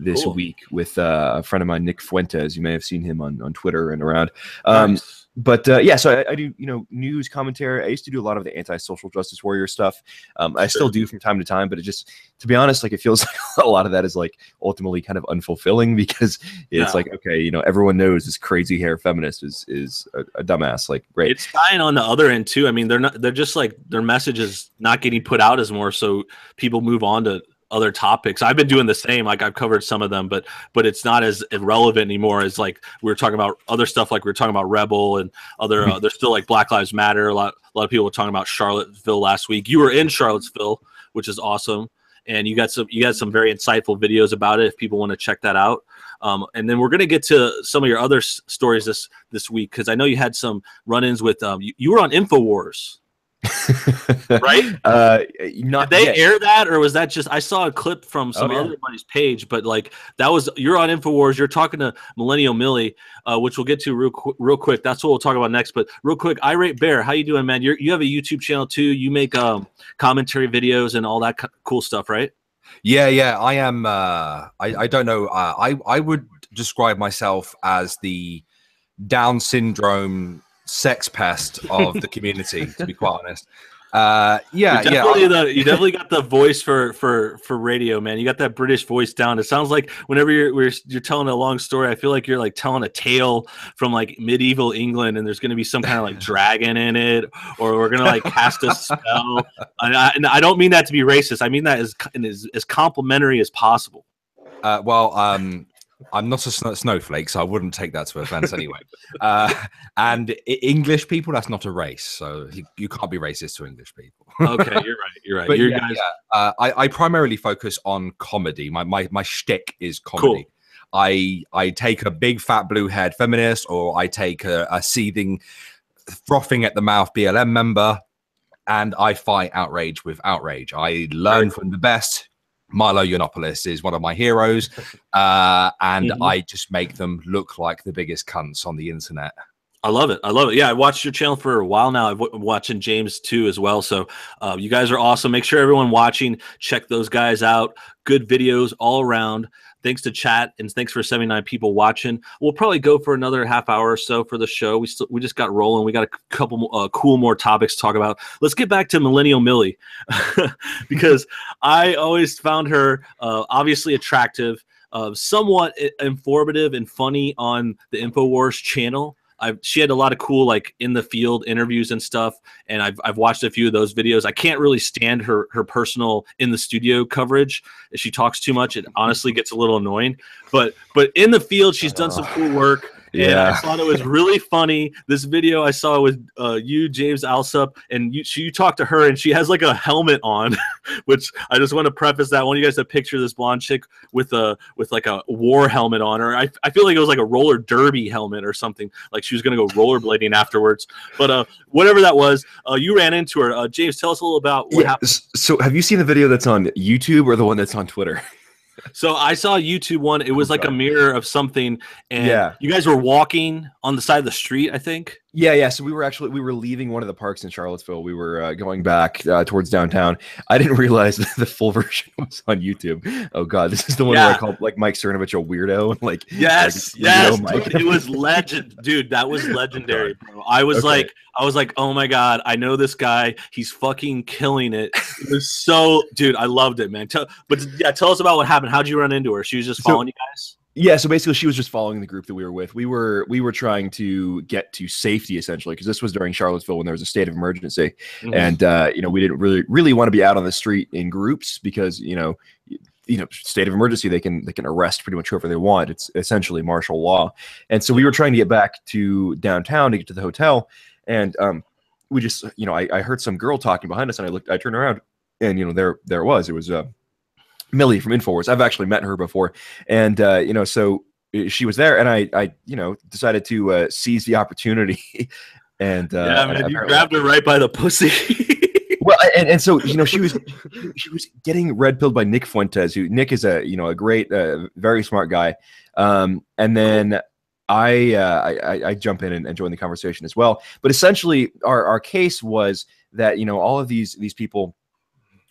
this week with a friend of mine, Nick Fuentes. You may have seen him on Twitter and around. Nice. But yeah, so I do, you know, news commentary. I used to do a lot of the anti-social justice warrior stuff. I still do from time to time, but it just, to be honest, like it feels like a lot of that is like ultimately kind of unfulfilling, because it's like, okay, you know, everyone knows this crazy hair feminist is a dumbass. Like, great. It's dying on the other end too. I mean, they're just like, their message is not getting put out as more, so people move on to other topics. I've been doing the same. Like I've covered some of them, but it's not as irrelevant anymore as like we were talking about other stuff. Like we were talking about Rebel and other. There's still like Black Lives Matter. A lot of people were talking about Charlottesville last week. You were in Charlottesville, which is awesome, and you got some very insightful videos about it if people want to check that out. And then we're gonna get to some of your other stories this week, because I know you had some run-ins with you were on InfoWars. Right? Not Did they yet. air that, or was that just, I saw a clip from some otherbody's page, but like that was, you're on InfoWars, you're talking to Millennial Millie, which we'll get to real quick. That's what we'll talk about next. But real quick, Irate Bear, how you doing, man? You have a YouTube channel too. You make commentary videos and all that cool stuff, right? Yeah, I am. I don't know. I would describe myself as the Down syndrome sex pest of the community, to be quite honest. You definitely got the voice for radio, man. You got that British voice down. It sounds like whenever you're telling a long story, I feel like you're like telling a tale from like medieval England, and there's going to be some kind of like dragon in it, or we're going to like cast a spell. And I don't mean that to be racist. I mean that as complimentary as possible. I'm not a snowflake, so I wouldn't take that to offense anyway. And English people, that's not a race, so you can't be racist to English people. Okay, you're right. But I primarily focus on comedy. My shtick is comedy. Cool. I take a big fat blue haired feminist, or I take a seething, frothing at the mouth BLM member, and I fight outrage with outrage. I learn from the best. Milo Yiannopoulos is one of my heroes, and I just make them look like the biggest cunts on the internet. I love it. Yeah, I watched your channel for a while now. I'm watching James too as well. So you guys are awesome. Make sure everyone watching, check those guys out. Good videos all around. Thanks to chat, and thanks for 79 people watching. We'll probably go for another half hour or so for the show. We just got rolling. We got a couple cool more topics to talk about. Let's get back to Millennial Millie because I always found her obviously attractive, somewhat informative and funny on the InfoWars channel. She had a lot of cool like in the field interviews and stuff, and I've watched a few of those videos. I can't really stand her personal in the studio coverage. If she talks too much, it honestly gets a little annoying. But in the field, she's done some cool work. And I thought it was really funny. This video I saw with you, James Allsup, and you talked to her, and she has like a helmet on, which I just want to preface that. I want you guys to picture this blonde chick with like a war helmet on her. I feel like it was like a roller derby helmet or something. Like she was going to go rollerblading afterwards. But whatever that was, you ran into her. James, tell us a little about what happened. So have you seen the video that's on YouTube or the one that's on Twitter? So I saw a YouTube one. It was like a mirror of something, and you guys were walking on the side of the street, I think. Yeah. So we were leaving one of the parks in Charlottesville. We were going back towards downtown. I didn't realize that the full version was on YouTube. Oh God, this is the one where I called like Mike Cernovich a weirdo. Like yes, dude, it was legend, dude. That was legendary, bro. I was like, oh my God, I know this guy. He's fucking killing it. It was so, dude, I loved it, man. Tell us about what happened. How'd you run into her? She was just following you guys? Yeah, so basically she was just following the group that we were with. We were trying to get to safety essentially, because this was during Charlottesville when there was a state of emergency. And we didn't really want to be out on the street in groups because state of emergency, they can arrest pretty much whoever they want. It's essentially martial law. And so we were trying to get back to downtown to get to the hotel, and we just I heard some girl talking behind us, and I turned around, and there it was. It was Millie from InfoWars. I've actually met her before, and so she was there, and I decided to seize the opportunity, and man, you grabbed her right by the pussy. Well, and so she was getting red pilled by Nick Fuentes, who Nick is a great, very smart guy, and then I jump in and join the conversation as well. But essentially, our case was that all of these people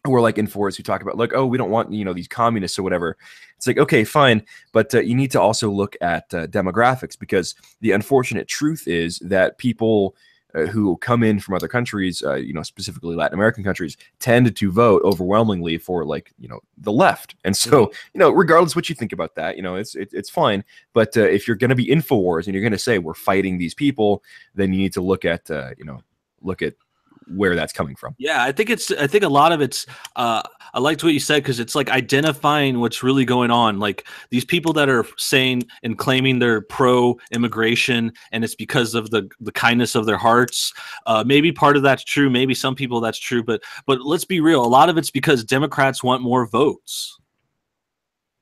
who are like InfoWars who talk about like, oh, we don't want these communists or whatever. It's like, okay, fine, but you need to also look at demographics, because the unfortunate truth is that people who come in from other countries, specifically Latin American countries, tend to vote overwhelmingly for the left. And so regardless what you think about that, it's fine. But if you're going to be InfoWars and you're going to say we're fighting these people, then you need to look at where that's coming from. Yeah, I think a lot of it's I liked what you said, because it's like identifying what's really going on. Like these people that are saying and claiming they're pro-immigration, and it's because of the kindness of their hearts. Maybe part of that's true. Maybe some people that's true. But let's be real. A lot of it's because Democrats want more votes.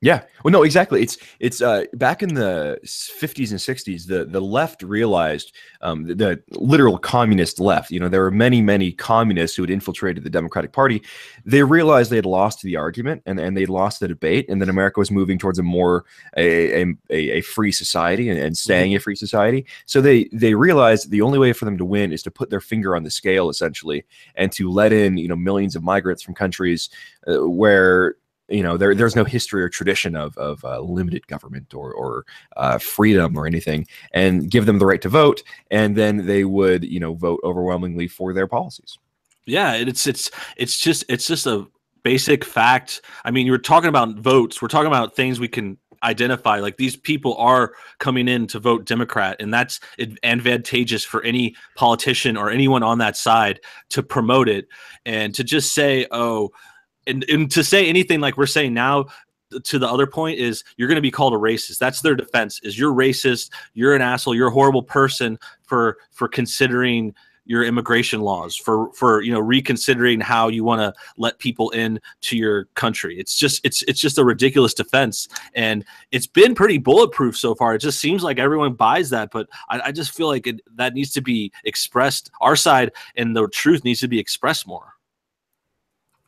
Yeah, well, no, exactly. It's back in the 50s and 60s, the left realized, the literal communist left. There were many communists who had infiltrated the Democratic Party. They realized they had lost the argument and they'd lost the debate, and that America was moving towards a more a free society and staying a free society. So they realized the only way for them to win is to put their finger on the scale essentially, and to let in millions of migrants from countries where you know, there's no history or tradition of limited government or freedom or anything, and give them the right to vote, and then they would, you know, vote overwhelmingly for their policies. Yeah, it's just a basic fact. I mean, you were talking about votes. We're talking about things we can identify. Like, these people are coming in to vote Democrat, and that's advantageous for any politician or anyone on that side to promote it, and to just say, oh, and to say anything like we're saying now. To the other point is, you're going to be called a racist. That's their defense, is you're racist, you're an asshole, you're a horrible person for considering your immigration laws, for you know, reconsidering how you want to let people in to your country. It's just a ridiculous defense, and it's been pretty bulletproof so far. It just seems like everyone buys that, but I just feel like that needs to be expressed. Our side and the truth needs to be expressed more.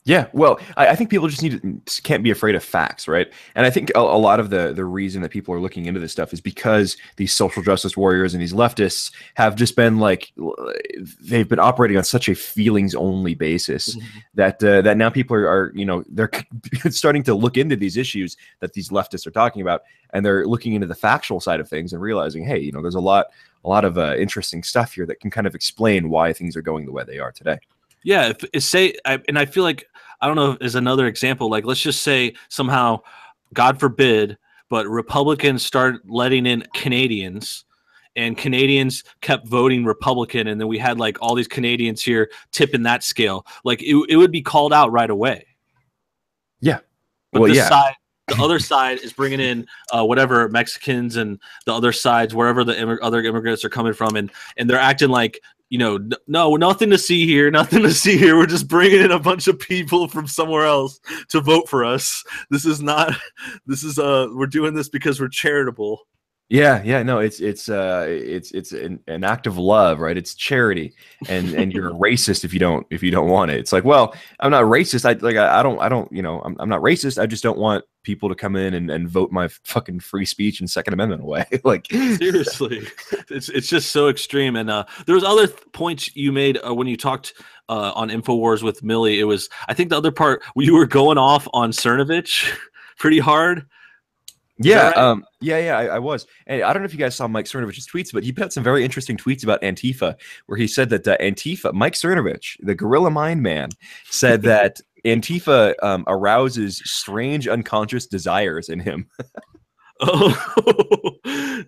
Yeah, well, I think people just can't be afraid of facts, right? And I think a lot of the reason that people are looking into this stuff is because these social justice warriors and these leftists have just been like, they've been operating on such a feelings only basis that now people are, you know, they're starting to look into these issues that these leftists are talking about, and they're looking into the factual side of things and realizing, hey, you know, there's a lot of interesting stuff here that can kind of explain why things are going the way they are today. Yeah, and I feel like, I don't know, as another example, like, let's just say somehow, God forbid, but Republicans start letting in Canadians, and Canadians kept voting Republican, and then we had like all these Canadians here tipping that scale. Like, it would be called out right away. Yeah. But the other side is bringing in whatever Mexicans, and the other sides, wherever the other immigrants are coming from, and they're acting like, you know, no, nothing to see here, nothing to see here. We're just bringing in a bunch of people from somewhere else to vote for us. We're doing this because we're charitable. Yeah, no, it's an act of love, right? It's charity, and you're a racist if you don't want it. It's like, well, I'm not racist. I don't, you know, I'm not racist. I just don't want people to come in and vote my fucking free speech and Second Amendment away. Like, seriously, it's just so extreme. And there was other points you made when you talked on Infowars with Millie. It was, I think, the other part where you were going off on Cernovich pretty hard. Yeah, right? I was. And I don't know if you guys saw Mike Cernovich's tweets, but he put out some very interesting tweets about Antifa, where he said that Antifa, Mike Cernovich, the Gorilla Mind Man, said that Antifa arouses strange unconscious desires in him. Oh,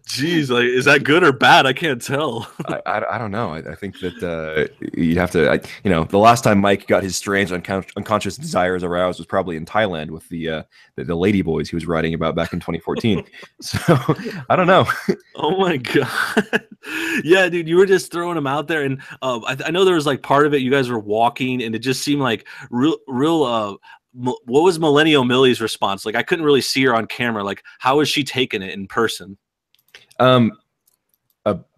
geez, like, is that good or bad? I can't tell. I don't know. I think that you'd have to, you know, the last time Mike got his strange unconscious desires aroused was probably in Thailand with the lady boys he was writing about back in 2014. So I don't know. Oh my god, yeah, dude, you were just throwing them out there, and I know there was like part of it. You guys were walking, and it just seemed like real. What was Millennial Millie's response? Like, I couldn't really see her on camera. Like, how was she taking it in person? A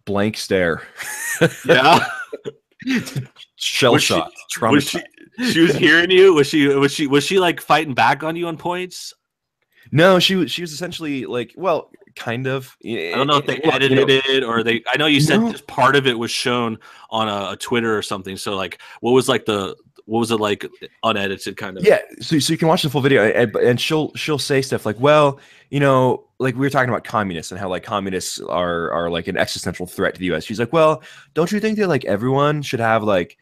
blank stare. Yeah. Shell shot. She was hearing you? Was she like fighting back on you on points? No, she was essentially like, well, kind of. I don't know if they edited it, or they. I know you said just part of it was shown on a Twitter or something. So like, what was it like unedited kind of? Yeah, so you can watch the full video, and she'll say stuff like, well, you know, like we were talking about communists and how like communists are like an existential threat to the U.S. She's like, well, don't you think that like everyone should have like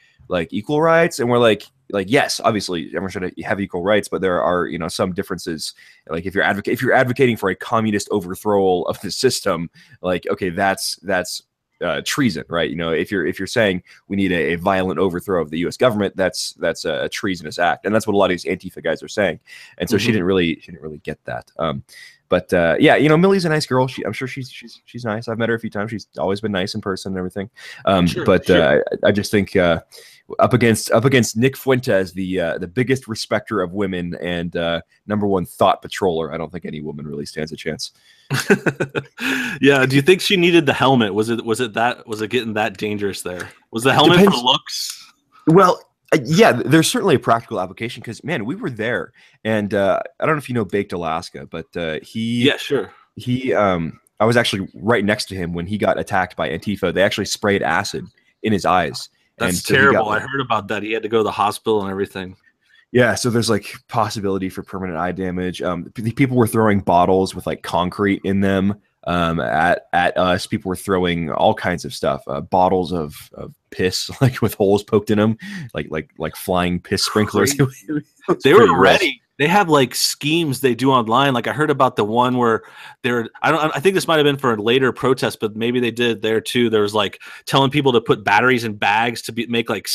equal rights? And we're like yes, obviously everyone should have equal rights, but there are, you know, some differences. Like if you're advocating for a communist overthrow of the system, like, okay, that's treason, right? You know, if you're saying we need a violent overthrow of the U.S. government, that's a treasonous act, and that's what a lot of these Antifa guys are saying. And so she didn't really get that. But yeah, you know, Millie's a nice girl. I'm sure she's nice. I've met her a few times. She's always been nice in person and everything. I just think up against Nick Fuentes, the biggest respecter of women and #1 thought patroller, I don't think any woman really stands a chance. Yeah. Do you think she needed the helmet? Was it getting that dangerous there? Was the helmet for looks? Well, yeah, there's certainly a practical application because, man, we were there, and I don't know if you know Baked Alaska, but yeah, sure. I was actually right next to him when he got attacked by Antifa. They actually sprayed acid in his eyes. That's terrible. I heard about that. He had to go to the hospital and everything. Yeah, so there's like possibility for permanent eye damage. People were throwing bottles with like concrete in them at us. People were throwing all kinds of stuff, bottles of piss like with holes poked in them, like flying piss sprinklers. They were ready. They have like schemes they do online. Like I heard about the one where I think this might have been for a later protest, but maybe they did there too. There was like telling people to put batteries in bags to make like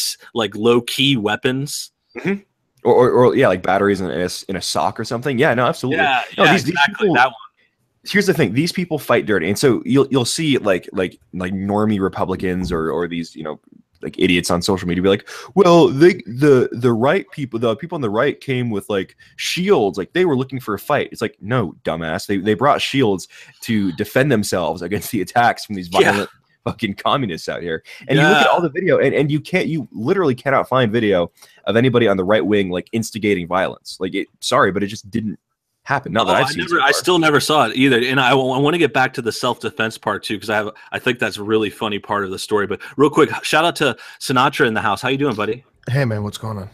low key weapons. Mm-hmm. Or yeah, like batteries in a sock or something. Yeah, no, absolutely. Yeah, no, yeah, these people, that one. Here's the thing: these people fight dirty, and so you'll see like normie Republicans or these like idiots on social media be like, well, the right people, the people on the right came with like shields, like they were looking for a fight. It's like, no, dumbass, they brought shields to defend themselves against the attacks from these violent fucking communists out here. And you look at all the video and you literally cannot find video of anybody on the right wing like instigating violence. Like sorry, but it just didn't happen. Not that I've seen. I still never saw it either. And I want to get back to the self-defense part too, because I think that's a really funny part of the story. But real quick, shout out to Sinatra in the house. How you doing, buddy? Hey man, what's going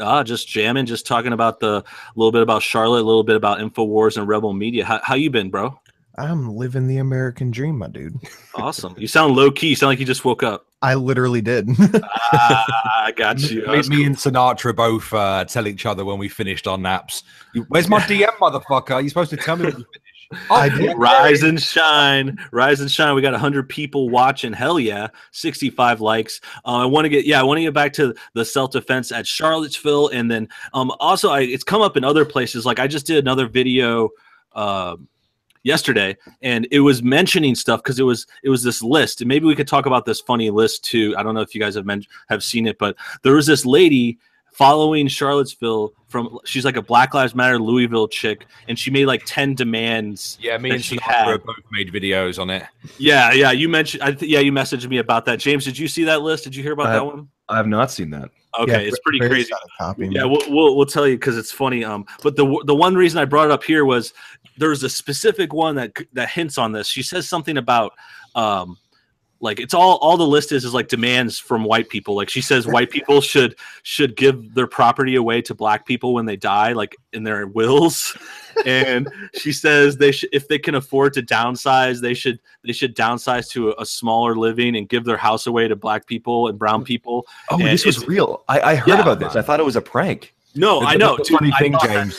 on? Just jamming, just talking about a little bit about Charlotte, a little bit about InfoWars and Rebel Media. How you been, bro? I'm living the American dream, my dude. Awesome. You sound low key. You sound like you just woke up. I literally did. I got you. Me and Sinatra both tell each other when we finished our naps. Where's my DM, motherfucker? You're supposed to tell me when you finish. I did. Rise and shine. Rise and shine. We got 100 people watching. Hell yeah. 65 likes. I want to get back to the self-defense at Charlottesville. And then also it's come up in other places. Like I just did another video yesterday, and it was mentioning stuff because it was this list, and maybe we could talk about this funny list too. I don't know if you guys have seen it, but there was this lady following Charlottesville she's like a Black Lives Matter Louisville chick, and she made like 10 demands. Yeah, me and Sinatra both made videos on it. Yeah, you mentioned. You messaged me about that. James, did you see that list? Did you hear about that one? I have not seen that. Okay, it's pretty crazy. Yeah, we'll tell you because it's funny. But the one reason I brought it up here was there's a specific one that hints on this. She says something about like it's all the list is like demands from white people. Like she says white people should give their property away to black people when they die, like in their wills. And she says if they can afford to downsize, they should downsize to a smaller living and give their house away to black people and brown people. Oh, and this was real. I heard about this. I thought it was a prank. No, I know. Funny thing, James.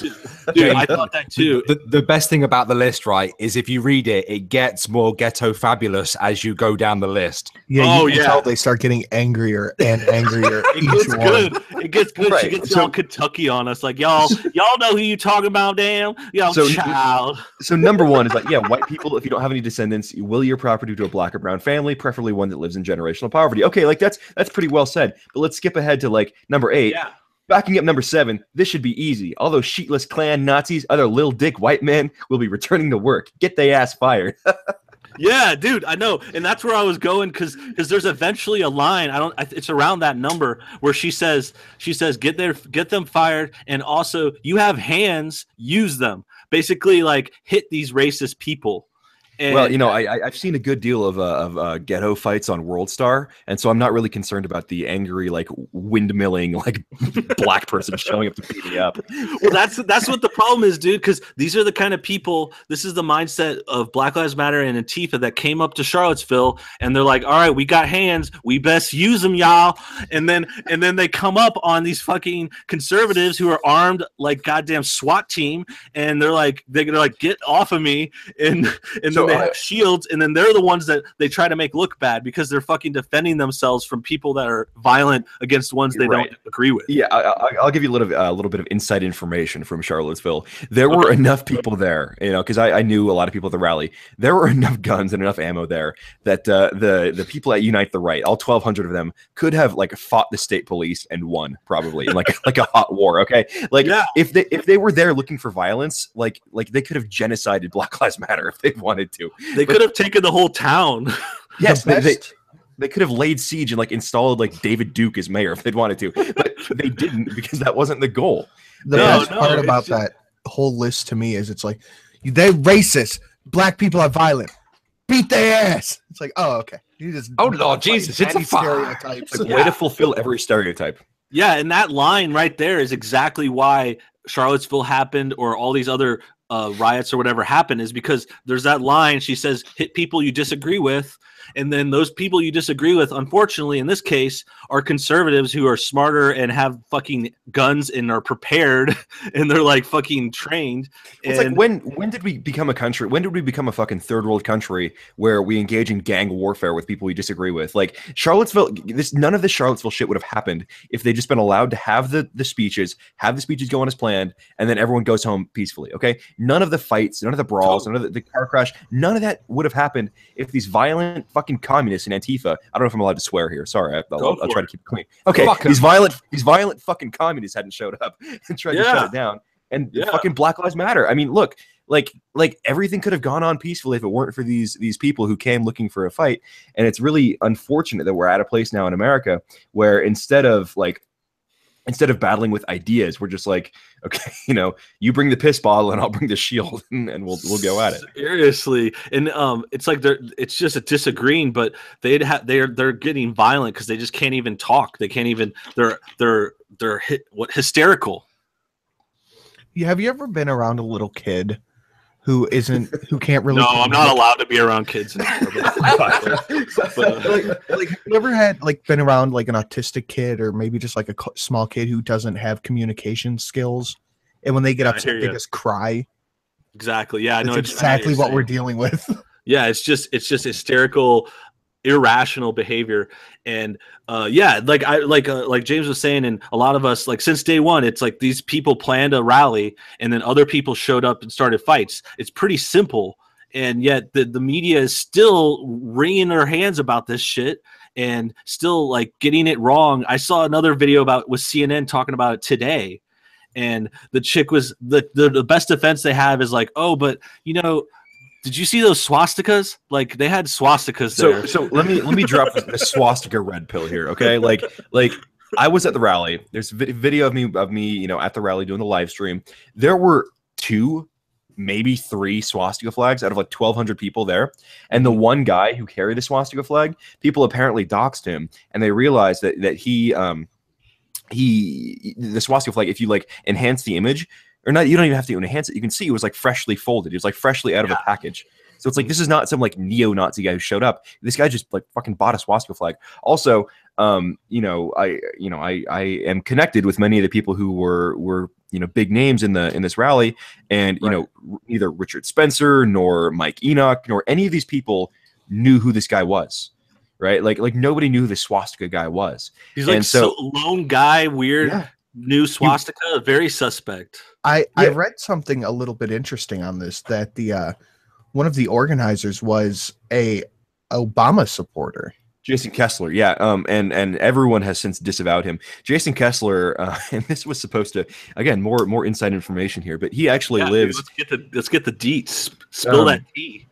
Dude, I thought that too. The best thing about the list, right, is if you read it, it gets more ghetto fabulous as you go down the list. Yeah, you can tell they start getting angrier and angrier. It gets good. Right. She gets all Kentucky on us, like y'all know who you talking about, damn. Child. So number one is like, white people, if you don't have any descendants, you will your property to a black or brown family, preferably one that lives in generational poverty. Okay, like that's pretty well said. But let's skip ahead to like number 8. Yeah. Backing up number 7, this should be easy. All those sheetless Klan Nazis, other little dick white men will be returning to work. Get they ass fired. Yeah, dude, I know, and that's where I was going because there's eventually a line. It's around that number where she says get them fired, and also you have hands, use them. Basically, like hit these racist people. And, well, I've seen a good deal of ghetto fights on World Star, and so I'm not really concerned about the angry, like windmilling, like black person showing up to beat me up. Well, that's what the problem is, dude. Because these are the kind of people. This is the mindset of Black Lives Matter and Antifa that came up to Charlottesville, and they're like, "All right, we got hands, we best use them, y'all." And then they come up on these fucking conservatives who are armed like goddamn SWAT team, and they're like, "Get off of me!" And so they have shields, and then they're the ones that they try to make look bad because they're fucking defending themselves from people that are violent against ones they don't agree with. Yeah, I'll give you a little bit of inside information from Charlottesville. There were enough people there, because I knew a lot of people at the rally. There were enough guns and enough ammo there that the people at Unite the Right, all 1,200 of them, could have like fought the state police and won probably in like a hot war. Okay, like if they were there looking for violence, like they could have genocided Black Lives Matter if they wanted to. They could have taken the whole town. Yes, they could have laid siege and like installed like David Duke as mayor if they'd wanted to, but they didn't because that wasn't the goal. The best part about that whole list to me is it's like they're racist. Black people are violent. Beat their ass. It's like, oh, okay. Oh Lord Jesus, it's a stereotypes. Like, way to fulfill every stereotype. Yeah, and that line right there is exactly why Charlottesville happened, or all these other riots or whatever happened, is because there's that line. She says, hit people you disagree with. And then those people you disagree with, unfortunately, in this case, are conservatives who are smarter and have fucking guns and are prepared and they're like fucking trained. It's like, when did we become a country? When did we become a fucking third world country where we engage in gang warfare with people we disagree with? Like Charlottesville, none of this Charlottesville shit would have happened if they just been allowed to have the speeches, go on as planned, and then everyone goes home peacefully. Okay, none of the fights, none of the brawls, none of the car crash, none of that would have happened if these violent fucking communists in Antifa. I don't know if I'm allowed to swear here. Sorry, I'll try to keep it clean. Okay, these violent fucking communists hadn't showed up and tried to shut it down. And fucking Black Lives Matter. I mean, look, like everything could have gone on peacefully if it weren't for these people who came looking for a fight. And it's really unfortunate that we're at a place now in America where instead of battling with ideas, we're just like, okay, you bring the piss bottle and I'll bring the shield, and we'll go at it. Seriously, and it's like it's just a disagreeing, but they're getting violent because they just can't even talk. They can't even. They're hysterical. Yeah, have you ever been around a little kid who can't really? No, I'm not allowed to be around kids anymore. Like, have you ever had been around like an autistic kid, or maybe just like a small kid who doesn't have communication skills, and when they get upset, they just cry? Exactly. Yeah, I know exactly what we're dealing with. Yeah, it's just hysterical, irrational behavior. And like James was saying, and a lot of us, like, since day one, it's like these people planned a rally and then other people showed up and started fights. It's pretty simple, and yet the media is still wringing their hands about this shit and still like getting it wrong. I saw another video with CNN talking about it today, and the chick was the best defense they have is like, oh, but did you see those swastikas? Like, they had swastikas there. So let me drop the swastika red pill here, okay? Like I was at the rally. There's a video of me, at the rally doing the live stream. There were 2, maybe 3 swastika flags out of like 1,200 people there. And the one guy who carried the swastika flag, people apparently doxed him, and they realized that the swastika flag, if you like enhance the image. Or not, you don't even have to enhance it. You can see it was like freshly folded. It was like freshly out of a package. So it's like, this is not some like neo-Nazi guy who showed up. This guy just like fucking bought a swastika flag. Also, I am connected with many of the people who were big names in this rally, and neither Richard Spencer nor Mike Enoch nor any of these people knew who this guy was. Right? Like nobody knew who the swastika guy was. He's like so lone guy, weird. Yeah. New swastika, very suspect. I read something a little bit interesting on this, that the one of the organizers was a Obama supporter. Jason Kessler, yeah, and everyone has since disavowed him. Jason Kessler, and this was supposed to, again, more inside information here, but he actually lives. Dude, let's get the deets. Spill that tea.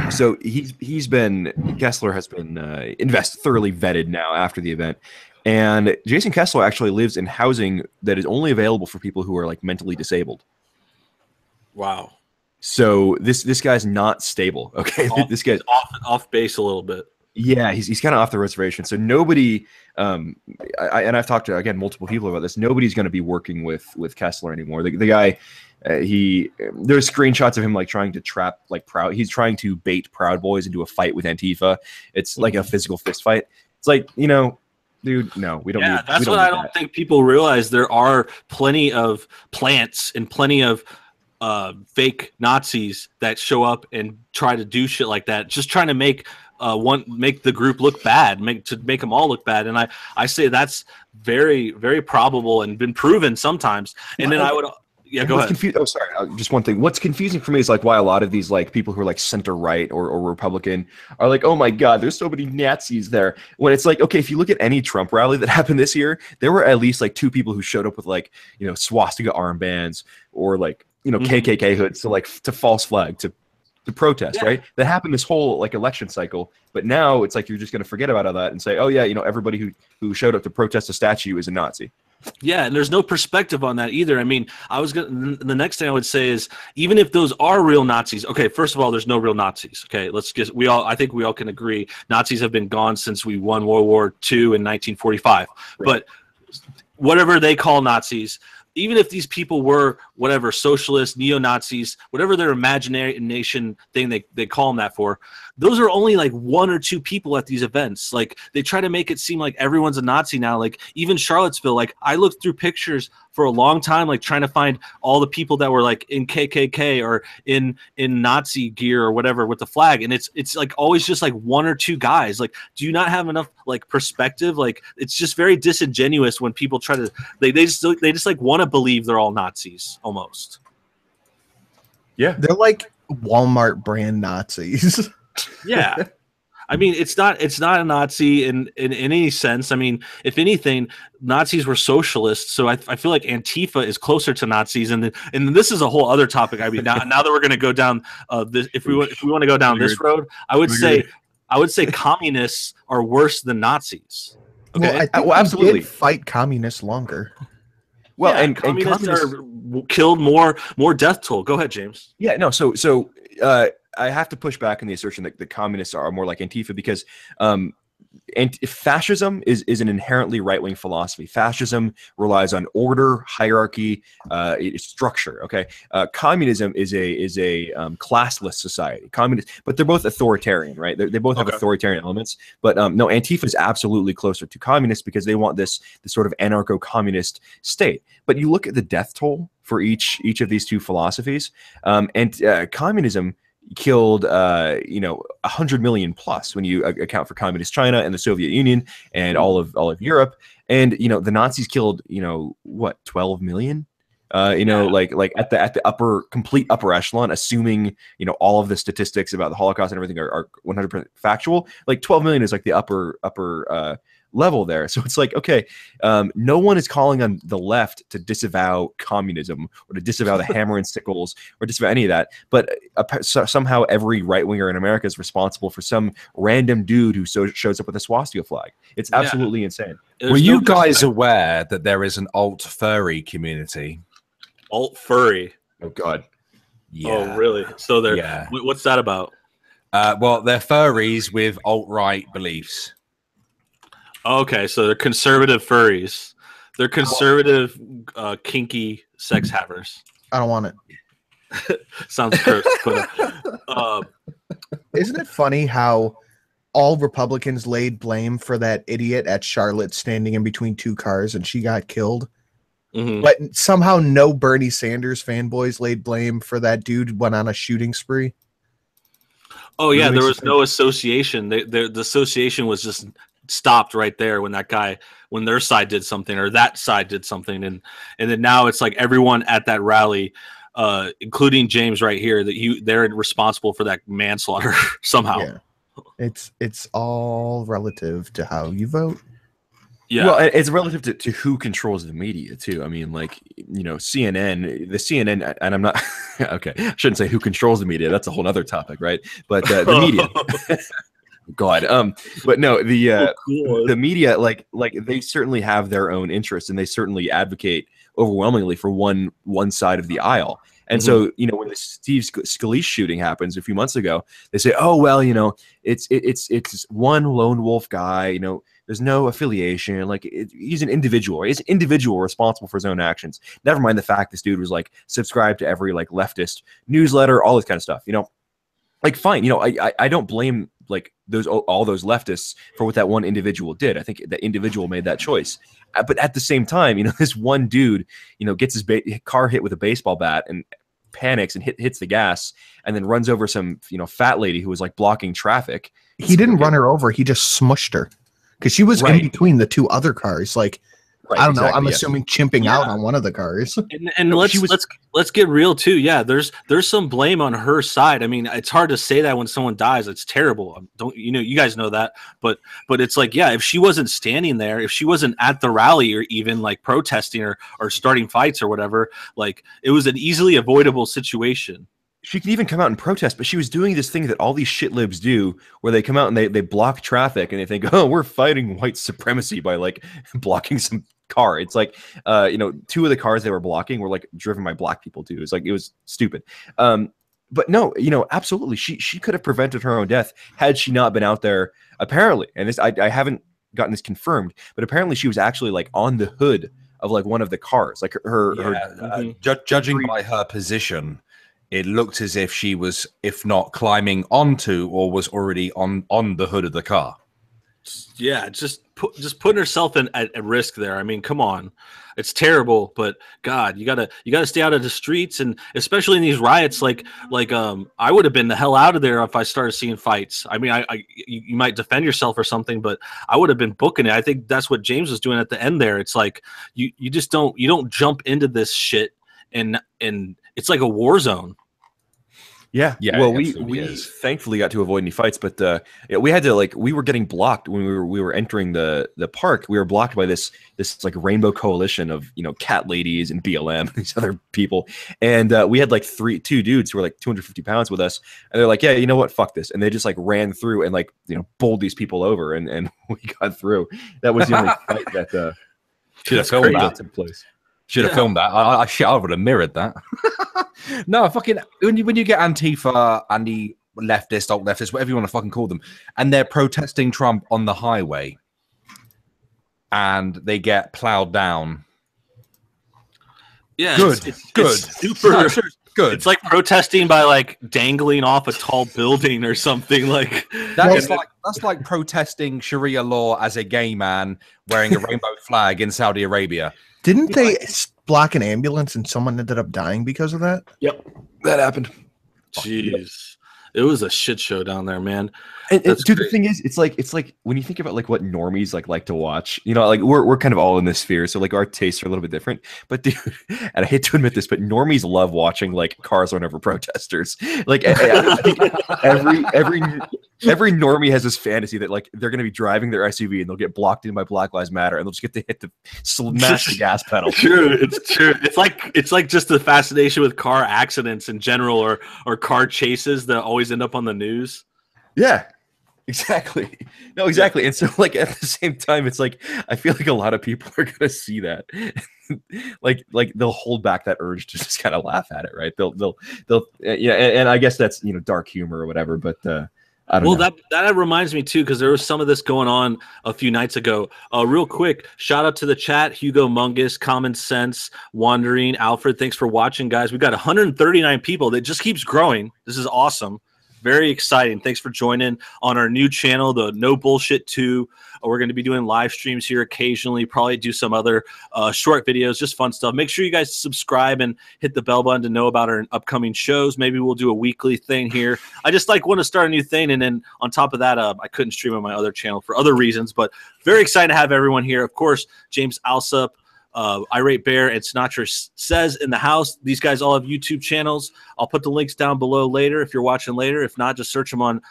So Kessler has been thoroughly vetted now after the event. And Jason Kessler actually lives in housing that is only available for people who are like mentally disabled. Wow. So this guy's not stable. Okay, this guy's off base a little bit. Yeah, he's kind of off the reservation. So nobody, and I've talked to multiple people about this. Nobody's going to be working with Kessler anymore. The guy, there's screenshots of him like trying to trap like Proud. He's trying to bait Proud Boys into a fight with Antifa. It's like a physical fist fight. It's like, dude, no, we don't. Yeah, that's what I don't think people realize. There are plenty of plants and plenty of fake Nazis that show up and try to do shit like that, just trying to make the group look bad, make them all look bad. And I say that's very, very probable and been proven sometimes. And then I would. Yeah, go ahead. Oh, sorry. Just one thing. What's confusing for me is like why a lot of these like people who are like center right or Republican are like, oh my God, there's so many Nazis there. When it's like, okay, if you look at any Trump rally that happened this year, there were at least like 2 people who showed up with like, swastika armbands or like, KKK hoods to false flag to protest, right? That happened this whole like election cycle. But now it's like you're just going to forget about all that and say, oh yeah, everybody who showed up to protest a statue is a Nazi. Yeah, and there's no perspective on that either. I mean, the next thing I would say is, even if those are real Nazis, okay, first of all, there's no real Nazis. Okay, I think we all can agree Nazis have been gone since we won World War II in 1945. Right. But whatever they call Nazis, even if these people were whatever socialists, neo-Nazis, whatever their imagination thing they call them that for, those are only like 1 or 2 people at these events. Like they try to make it seem like everyone's a Nazi now. Like even Charlottesville, like I looked through pictures for a long time, like trying to find all the people that were like in KKK or in Nazi gear or whatever with the flag, and it's like always just like 1 or 2 guys. Like, do you not have enough like perspective? Like it's just very disingenuous when people try to they just like want to believe they're all Nazis almost. Yeah, they're like Walmart brand Nazis. Yeah. I mean, it's not a Nazi in any sense. I mean, if anything, Nazis were socialists, so I feel like Antifa is closer to Nazis, and this is a whole other topic. I mean, now that we're going to go down this, if we want to go down this road, I would say communists are worse than Nazis. Okay, well, I think absolutely fight communists longer. Well, yeah, and communists are killed more death toll. Go ahead, James. Yeah, no, so I have to push back on the assertion that the communists are more like Antifa because fascism is an inherently right-wing philosophy. Fascism relies on order, hierarchy, structure. Okay, communism is a classless society. But they're both authoritarian, right? They both have authoritarian elements. But no, Antifa is absolutely closer to communists because they want this sort of anarcho-communist state. But you look at the death toll for each of these two philosophies, and communism killed 100 million plus when you account for communist China and the Soviet Union and all of Europe, and the Nazis killed 12 million, like at the complete upper echelon, assuming all of the statistics about the Holocaust and everything are 100% factual. Like 12 million is like the upper level there. So it's like, okay, no one is calling on the left to disavow communism or to disavow the hammer and sickles or disavow any of that. But somehow every right winger in America is responsible for some random dude who shows up with a swastika flag. It's absolutely insane. Were you guys aware that there is an alt furry community? Alt furry? Oh God. Yeah. Oh really? So they're what's that about? Well, they're furries with alt-right beliefs. Okay, so they're conservative furries. They're conservative, kinky sex havers. I don't want it. Sounds gross. But, isn't it funny how all Republicans laid blame for that idiot at Charlotte standing in between 2 cars and she got killed? Mm-hmm. But somehow no Bernie Sanders fanboys laid blame for that dude who went on a shooting spree? Oh, yeah, there was no association. The association was just stopped right there when their side did something or that side did something, and then now it's like everyone at that rally, including James right here, that they're responsible for that manslaughter somehow. Yeah. It's all relative to how you vote. Yeah, well, it's relative to who controls the media too. I mean, like CNN, and I'm not okay. I shouldn't say who controls the media. That's a whole other topic, right? But the media. God, but no, the media, like they certainly have their own interests, and they certainly advocate overwhelmingly for one side of the aisle. And so, when the Steve Scalise shooting happens a few months ago, they say, "Oh well, it's one lone wolf guy. There's no affiliation. Like he's an individual. He's an individual responsible for his own actions. Never mind the fact this dude was like subscribed to every like leftist newsletter, all this kind of stuff. Like fine. I don't blame like all those leftists for what that one individual did. I think that individual made that choice. But at the same time, this one dude, gets his car hit with a baseball bat and panics and hits the gas and then runs over some, fat lady who was like blocking traffic. He didn't run her over. He just smushed her because she was in between the 2 other cars. Like, I don't know. I'm assuming chimping out on one of the cars. And let's get real too. Yeah, there's some blame on her side. I mean, it's hard to say that when someone dies. It's terrible. You guys know that. But it's like, yeah, if she wasn't standing there, if she wasn't at the rally or even like protesting or starting fights or whatever, like it was an easily avoidable situation. She could even come out and protest, but she was doing this thing that all these shit libs do where they come out and they block traffic and they think, oh, we're fighting white supremacy by like blocking some car. It's like, 2 of the cars they were blocking were like driven by black people too. It was stupid. But no, absolutely. She could have prevented her own death had she not been out there, apparently. And this, I haven't gotten this confirmed, but apparently she was actually like on the hood of like one of the cars. Like judging by her position, it looked as if she was, if not climbing onto, or was already on the hood of the car. Yeah, just putting herself at risk there. I mean, come on, it's terrible. But God, you gotta stay out of the streets, and especially in these riots. Like I would have been the hell out of there if I started seeing fights. I mean, you might defend yourself or something, but I would have been booking it. I think that's what James was doing at the end there. It's like you just don't jump into this shit, and it's like a war zone. Yeah. Well, we thankfully got to avoid any fights, but we had to we were getting blocked when we were entering the park. We were blocked by this like rainbow coalition of cat ladies and BLM and these other people, and we had like two dudes who were like 250 pounds with us, and they're like, yeah, you know what, fuck this, and they just like ran through and bowled these people over, and we got through. That was the only fight that should have filmed that took place. Should have filmed that. I would have mirrored that. No, fucking when you get Antifa and the leftist, alt leftist, whatever you want to fucking call them, and they're protesting Trump on the highway, and they get plowed down. Yeah, good, it's super good. It's like protesting by like dangling off a tall building or something like. That's like protesting Sharia law as a gay man wearing a rainbow flag in Saudi Arabia. Didn't they block an ambulance and someone ended up dying because of that? Yep, that happened. Jeez, it was a shit show down there, man. And dude, the thing is, it's like when you think about like what normies like to watch, like we're kind of all in this sphere, so like our tastes are a little bit different. But dude, and I hate to admit this, but normies love watching like cars run over protesters. Like I think every normie has this fantasy that like they're gonna be driving their SUV and they'll get blocked in by Black Lives Matter and they'll just get to hit the smash the gas pedal. It's true. It's like just the fascination with car accidents in general, or car chases that always end up on the news. Yeah, exactly. No, exactly. And so like at the same time, it's like I feel like a lot of people are gonna see that. like they'll hold back that urge to just kind of laugh at it, right? They'll and I guess that's dark humor or whatever, but I don't know. That reminds me too, because there was some of this going on a few nights ago. Real quick, shout out to the chat: Hugo Mungus, Common Sense, Wandering, Alfred. Thanks for watching, guys. We got 139 people. That just keeps growing. This is awesome. Very exciting. Thanks for joining on our new channel, the No Bullshit 2. We're going to be doing live streams here occasionally, probably do some other short videos, just fun stuff. Make sure you guys subscribe and hit the bell button to know about our upcoming shows. Maybe we'll do a weekly thing here. I just want to start a new thing. And then on top of that, I couldn't stream on my other channel for other reasons, but very excited to have everyone here. Of course, James Allsup, Irate Bear, and Sinatra Says in the house. These guys all have YouTube channels. I'll put the links down below later if you're watching later. If not, just search them on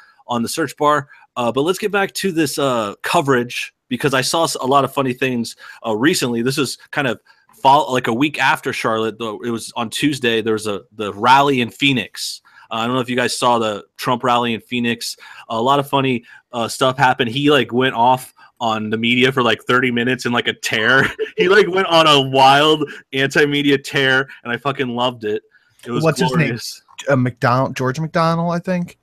the search bar. But let's get back to this coverage, because I saw a lot of funny things recently. This is kind of like a week after Charlotte. It was on Tuesday. There was the rally in Phoenix. I don't know if you guys saw the Trump rally in Phoenix. A lot of funny stuff happened. He went off on the media for 30 minutes in a tear. He went on a wild anti-media tear, and I fucking loved it. It was glorious. His name? George McDonald, I think.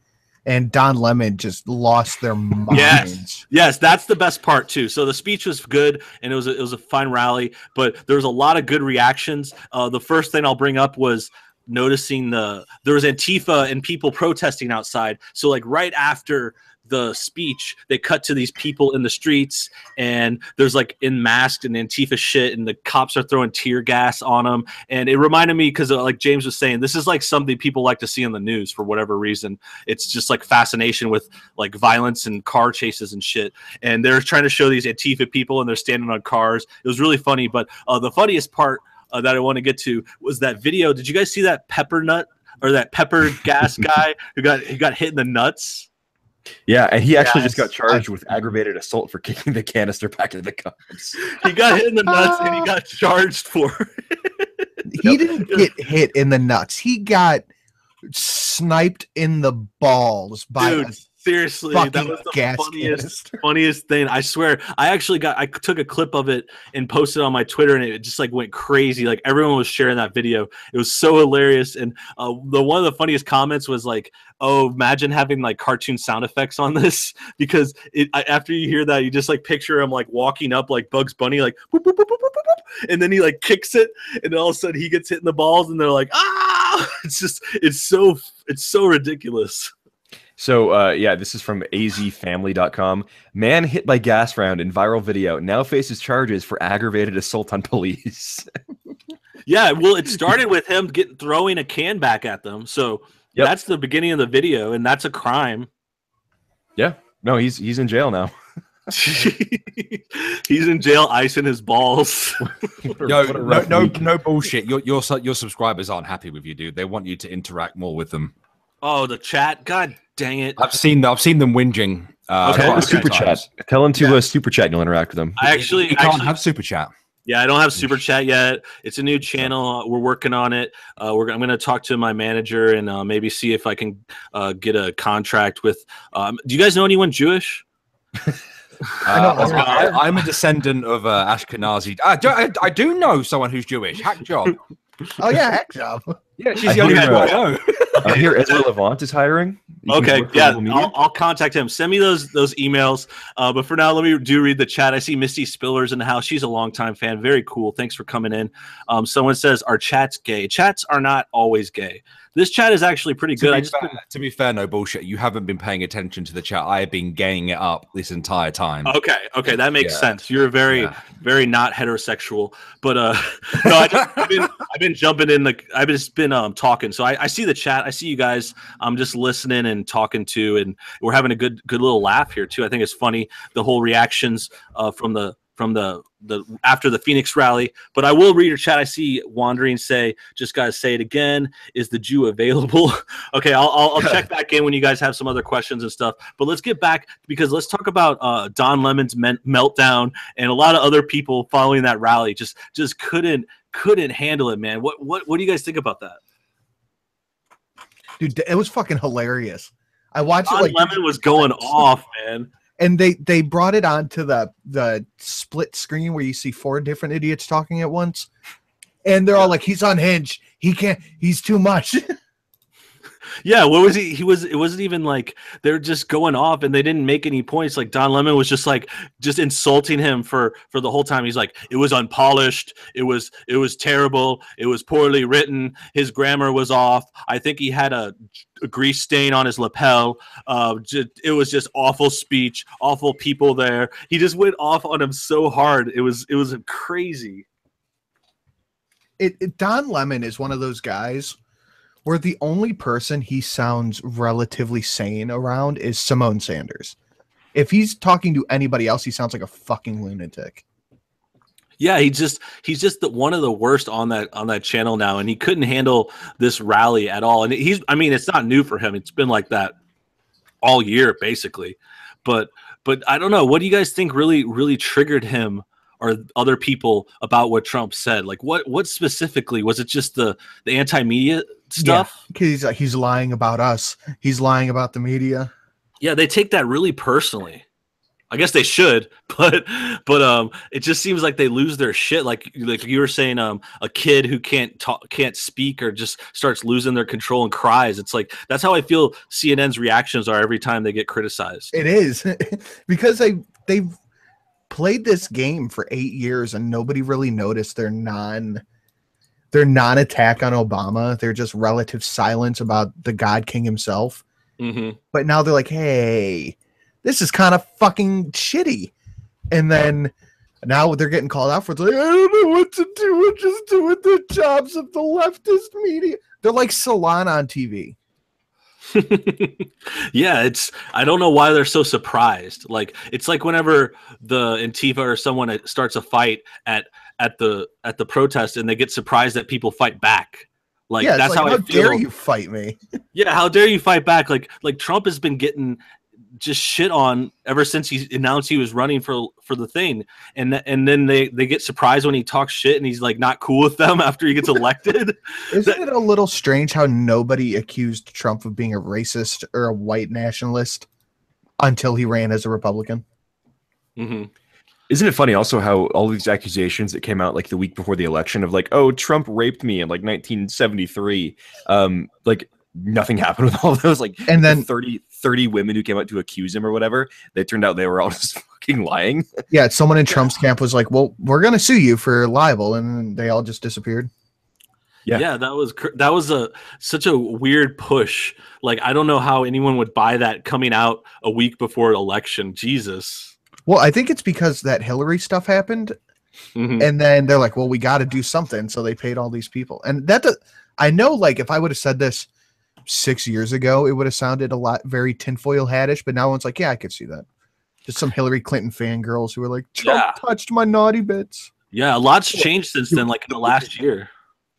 And Don Lemon just lost their minds. Yes, that's the best part too. So the speech was good, and it was a fine rally, but there was a lot of good reactions. The first thing I'll bring up was noticing there was Antifa and people protesting outside. So right after the speech, they cut to these people in the streets, and there's in masked and Antifa shit, and the cops are throwing tear gas on them. And it reminded me, because like James was saying, this is something people like to see on the news for whatever reason. It's just fascination with violence and car chases and shit. And they're trying to show these Antifa people, and they're standing on cars. It was really funny. But the funniest part that I want to get to was that video. Did you guys see that pepper gas guy who got hit in the nuts? Yeah, and he actually just got charged with aggravated assault for kicking the canister back into the cups. He got hit in the nuts, and he got charged for it. He didn't get hit in the nuts. He got sniped in the balls by a seriously, that was the funniest thing. I swear. I took a clip of it and posted it on my Twitter, and it just went crazy. Everyone was sharing that video. It was so hilarious. And one of the funniest comments was oh, imagine having cartoon sound effects on this, because after you hear that, you just picture him walking up like Bugs Bunny, boop, boop, boop, boop, boop, boop, and then he like kicks it, and all of a sudden he gets hit in the balls, and they're like, ah! It's so ridiculous. So, yeah, this is from azfamily.com. Man hit by gas round in viral video now faces charges for aggravated assault on police. Yeah, well, it started with him throwing a can back at them. So that's the beginning of the video, and that's a crime. Yeah. No, he's in jail now. He's in jail icing his balls. No bullshit. Your subscribers aren't happy with you, dude. They want you to interact more with them. Oh, the chat! God dang it! I've seen them whinging. Tell them to super chat. Tell them to super chat, and you'll interact with them. You can't have super chat. Yeah, I don't have super chat yet. It's a new channel. We're working on it. I'm going to talk to my manager and maybe see if I can get a contract with. Do you guys know anyone Jewish? I'm a descendant of Ashkenazi. I do know someone who's Jewish. Hack job. Oh yeah, hack job. Yeah, she's the only one I know. I hear Ezra Levant is hiring. Okay, yeah, I'll contact him. Send me those emails. But for now, let me read the chat. I see Misty Spillers in the house. She's a longtime fan. Very cool. Thanks for coming in. Someone says, "Are chats gay?" Chats are not always gay. This chat is actually pretty good. To be fair, no bullshit. You haven't been paying attention to the chat. I have been gaying it up this entire time. Okay, that makes sense. You're very not heterosexual, but no, I've been jumping in I've just been talking. So I see the chat. I see you guys. I'm just listening and talking to, and we're having a good little laugh here too. I think it's funny, the whole reactions from the after the Phoenix rally. But I will read your chat. I see Wandering say, just gotta say it again, is the Jew available? Okay, I'll check back in when you guys have some other questions and stuff. But let's get back, because let's talk about Don Lemon's meltdown and a lot of other people following that rally just couldn't handle it, man. What do you guys think about that? Dude, it was fucking hilarious. I watched Don Lemon was going off, man. And they brought it onto the split screen where you see 4 different idiots talking at once. And they're all like, he's unhinged. He can't, he's too much. Yeah, what was he? It wasn't even like they're just going off and they didn't make any points. Like Don Lemon was just insulting him for the whole time. He's like, it was unpolished. It was terrible. It was poorly written. His grammar was off. I think he had a grease stain on his lapel. It was just awful speech, awful people there. He just went off on him so hard. It was crazy. Don Lemon is one of those guys where the only person he sounds relatively sane around is Simone Sanders. If he's talking to anybody else, he sounds like a fucking lunatic. Yeah, he's just one of the worst on that channel now, and he couldn't handle this rally at all. And it's not new for him. It's been like that all year, basically. But I don't know. What do you guys think really triggered him or other people about what Trump said? Like what specifically? Was it just the anti-media stuff? Yeah, he's lying about us. He's lying about the media. Yeah, they take that really personally. I guess they should, but it just seems like they lose their shit. Like you were saying, a kid who can't speak or just starts losing their control and cries. It's like that's how I feel CNN's reactions are every time they get criticized. It is because they've played this game for 8 years and nobody really noticed their non-attack on Obama. They're just relative silence about the God King himself. Mm-hmm. But now they're like, hey, this is kind of fucking shitty. And then now they're getting called out for it. Like, I don't know what to do. We're just doing the jobs of the leftist media. They're like Salon on TV. Yeah, I don't know why they're so surprised. Like it's like whenever the Antifa or someone starts a fight at the protest and they get surprised that people fight back. Like that's how I feel. How dare you fight me? Yeah, how dare you fight back? Like Trump has been getting just shit on ever since he announced he was running for the thing, and then they get surprised when he talks shit and he's like not cool with them after he gets elected. Isn't it a little strange how nobody accused Trump of being a racist or a white nationalist until he ran as a Republican? Mm-hmm. Isn't it funny also how all these accusations that came out like the week before the election of like, oh, Trump raped me in like 1973, like nothing happened with all those. Like, and then 30 women who came out to accuse him or whatever, they turned out they were all just fucking lying. Yeah, someone in Trump's camp was like, well, we're going to sue you for libel. And they all just disappeared. Yeah, that was such a weird push. Like, I don't know how anyone would buy that coming out a week before election. Jesus. Well, I think it's because that Hillary stuff happened. And then they're like, well, we got to do something. So they paid all these people. And I know, like, if I would have said this 6 years ago, it would have sounded a lot very tinfoil hattish. But now it's like, yeah, I could see that. Just some Hillary Clinton fangirls who were like, Trump touched my naughty bits. Yeah, a lot's changed since then, like in the last year.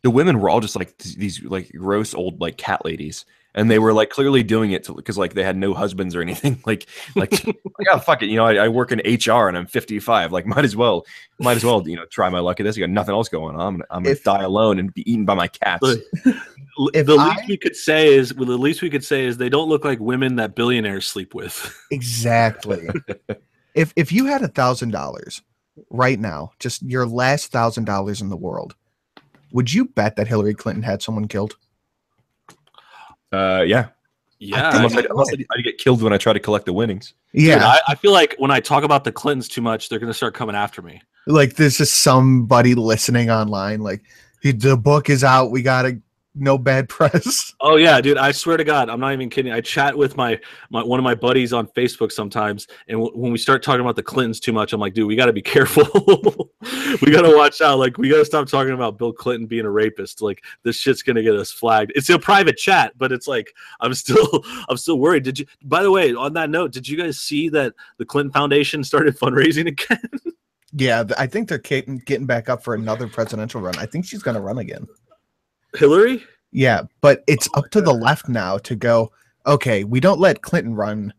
The women were all just like these like gross old like cat ladies, and they were like clearly doing it because like they had no husbands or anything. like oh, fuck it, I work in HR and I'm 55. Like might as well try my luck at this. I got nothing else going on. I'm gonna die alone and be eaten by my cats. The least we could say is they don't look like women that billionaires sleep with. Exactly. if you had $1,000 right now, just your last $1,000 in the world, would you bet that Hillary Clinton had someone killed? Yeah. Unless I get killed when I try to collect the winnings. Yeah. Dude, I feel like when I talk about the Clintons too much, they're going to start coming after me. Like there's just somebody listening online. Like the book is out. We got to no bad press. Oh yeah, dude. I swear to God, I'm not even kidding. I chat with my one of my buddies on Facebook sometimes. And when we start talking about the Clintons too much, I'm like, dude, we got to be careful. We got to watch out. Like we got to stop talking about Bill Clinton being a rapist. Like this shit's going to get us flagged. It's a private chat, but it's like, I'm still worried. By the way, on that note, did you guys see that the Clinton Foundation started fundraising again? Yeah. I think they're getting back up for another presidential run. I think she's going to run again. Hillary? Yeah, but it's up to the left now to go, okay, we don't let Clinton run.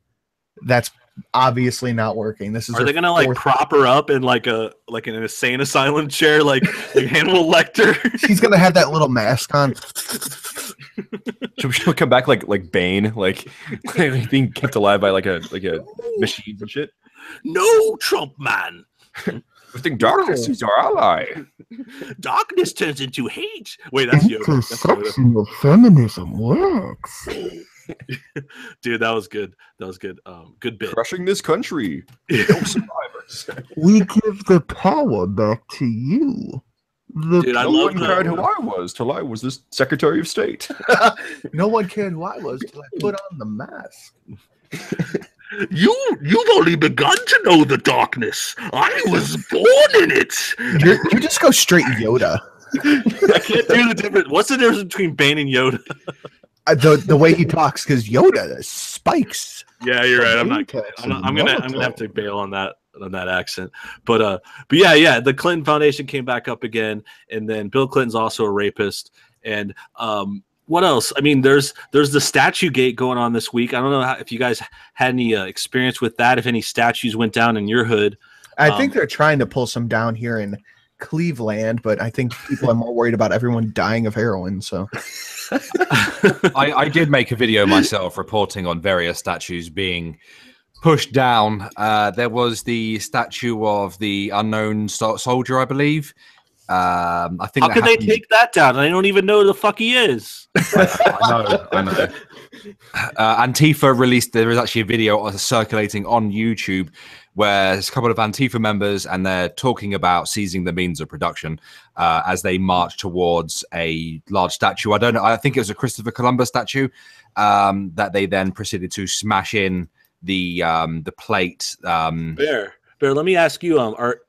That's obviously not working. Are they gonna like prop her up in like an insane asylum chair like Hannibal Lecter? She's gonna have that little mask on. She'll come back like Bane, like being kept alive by like a machine and shit. No, Trump man. I think darkness is our ally. Darkness turns into hate. Wait, that's Yoda. Intersection of feminism works. Dude, that was good. Good bit. Crushing this country. No survivors. We give the power back to you. Dude, I love cared who I was till I was this Secretary of State. No one cared who I was till I put on the mask. You've only begun to know the darkness. I was born in it. You just go straight Yoda. I can't do the difference. What's the difference between Bane and Yoda? The way he talks, because Yoda spikes. Yeah, you're right. I'm gonna have to bail on that accent. But yeah, the Clinton Foundation came back up again, and then Bill Clinton's also a rapist, and what else? I mean, there's the statue gate going on this week. I don't know if you guys had any experience with that. If any statues went down in your hood, I think they're trying to pull some down here in Cleveland, but I think people are more worried about everyone dying of heroin. So, I did make a video myself reporting on various statues being pushed down. There was the statue of the unknown soldier, I believe. I think. How could they take that down? I don't even know who the fuck he is. I know. Antifa released. There is actually a video circulating on YouTube where there's a couple of Antifa members and they're talking about seizing the means of production as they march towards a large statue. I don't know. I think it was a Christopher Columbus statue that they then proceeded to smash in the plate. Bear, let me ask you,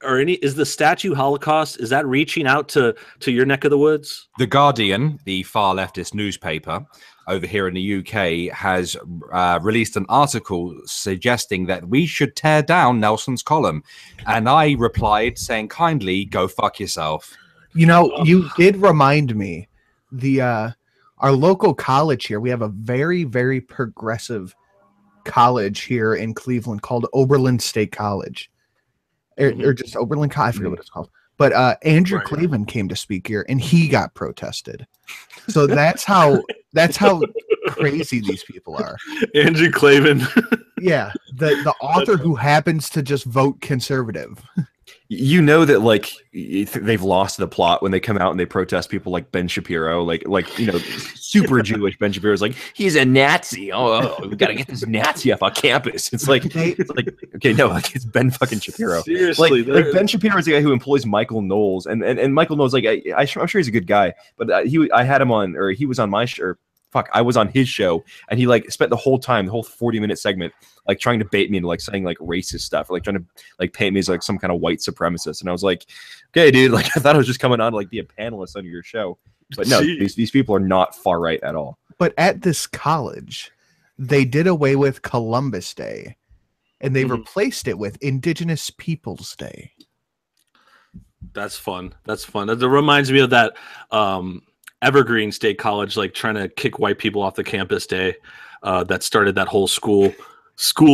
is the statue Holocaust, is that reaching out to your neck of the woods? The Guardian, the far leftist newspaper over here in the UK, has released an article suggesting that we should tear down Nelson's column. And I replied saying kindly, go fuck yourself. You know, you did remind me, our local college here, we have a very, very progressive college here in Cleveland called Oberlin State College. Or just Oberlin, I forget what it's called. But Andrew Clavin came to speak here, and he got protested. So that's how crazy these people are. Andrew Clavin. Yeah, the author who happens to just vote conservative. You know that like they've lost the plot when they come out and they protest people like Ben Shapiro, like super Jewish Ben Shapiro is like, he's a Nazi. Oh, we gotta get this Nazi off our campus. It's like okay, no, like it's Ben fucking Shapiro. Seriously, like Ben Shapiro is the guy who employs Michael Knowles, and Michael Knowles, like I'm sure he's a good guy, but I had him on, or he was on my show. Fuck, I was on his show, and he like spent the whole 40-minute segment like trying to bait me into like saying like racist stuff, or like trying to like paint me as like some kind of white supremacist. And I was like, okay, dude, like I thought I was just coming on to like be a panelist on your show, but no, these people are not far right at all. But at this college, they did away with Columbus Day, and they replaced it with Indigenous Peoples Day. That's fun. That's fun. That reminds me of that. Evergreen State College, like trying to kick white people off the campus day, that started that whole school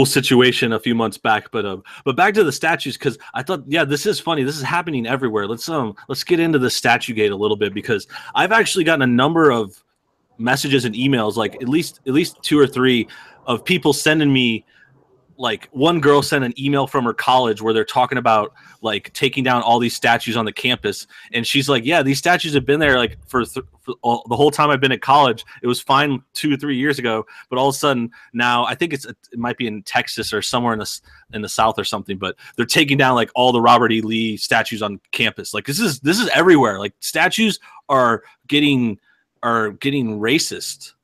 situation a few months back. But back to the statues, because I thought, yeah, this is funny. This is happening everywhere. Let's get into the statue gate a little bit, because I've actually gotten a number of messages and emails, like at least 2 or 3 of people sending me. Like one girl sent an email from her college where they're talking about like taking down all these statues on the campus, and she's like, "Yeah, these statues have been there like for the whole time I've been at college. It was fine 2 or 3 years ago, but all of a sudden now I think it might be in Texas or somewhere in the South or something. But they're taking down like all the Robert E. Lee statues on campus. Like this is everywhere. Like statues are getting racist."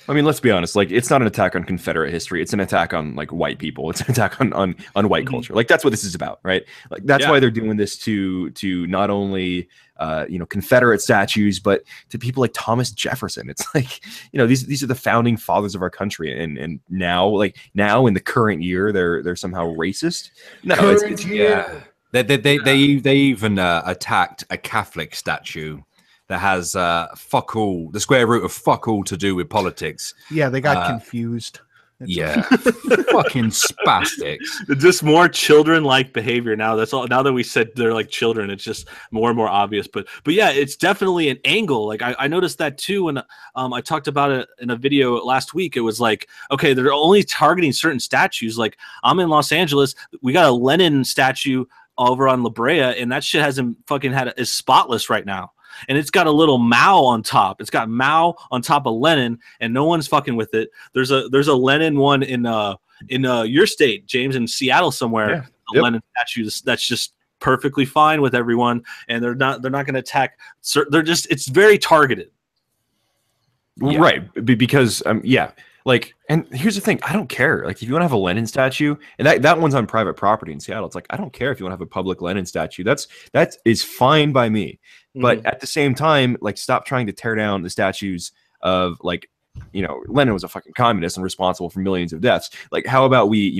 I mean, let's be honest. Like, it's not an attack on Confederate history. It's an attack on like white people. It's an attack on white culture. Like, that's what this is about, right? Like, that's why they're doing this to not only Confederate statues, but to people like Thomas Jefferson. It's like, these are the founding fathers of our country, and now in the current year, they're somehow racist. No, they even attacked a Catholic statue that has the square root of fuck all to do with politics. Yeah, they got confused. Fucking spastics. Just more children-like behavior now. That's all. Now that we said they're like children, it's just more and more obvious. But yeah, it's definitely an angle. Like I noticed that too when I talked about it in a video last week. It was like, okay, they're only targeting certain statues. Like I'm in Los Angeles, we got a Lenin statue over on La Brea, and that shit hasn't fucking is spotless right now. And it's got a little Mao on top. It's got Mao on top of Lenin, and no one's fucking with it. There's a Lenin one in your state, James, in Seattle somewhere. Yeah. Lenin statue that's just perfectly fine with everyone, and they're not going to attack. It's very targeted. Yeah. Right, because like, and here's the thing, I don't care. Like, if you want to have a Lenin statue, and that one's on private property in Seattle, it's like, I don't care if you want to have a public Lenin statue. That is fine by me. But at the same time, like, stop trying to tear down the statues of, like, Lenin was a fucking communist and responsible for millions of deaths. Like, how about we,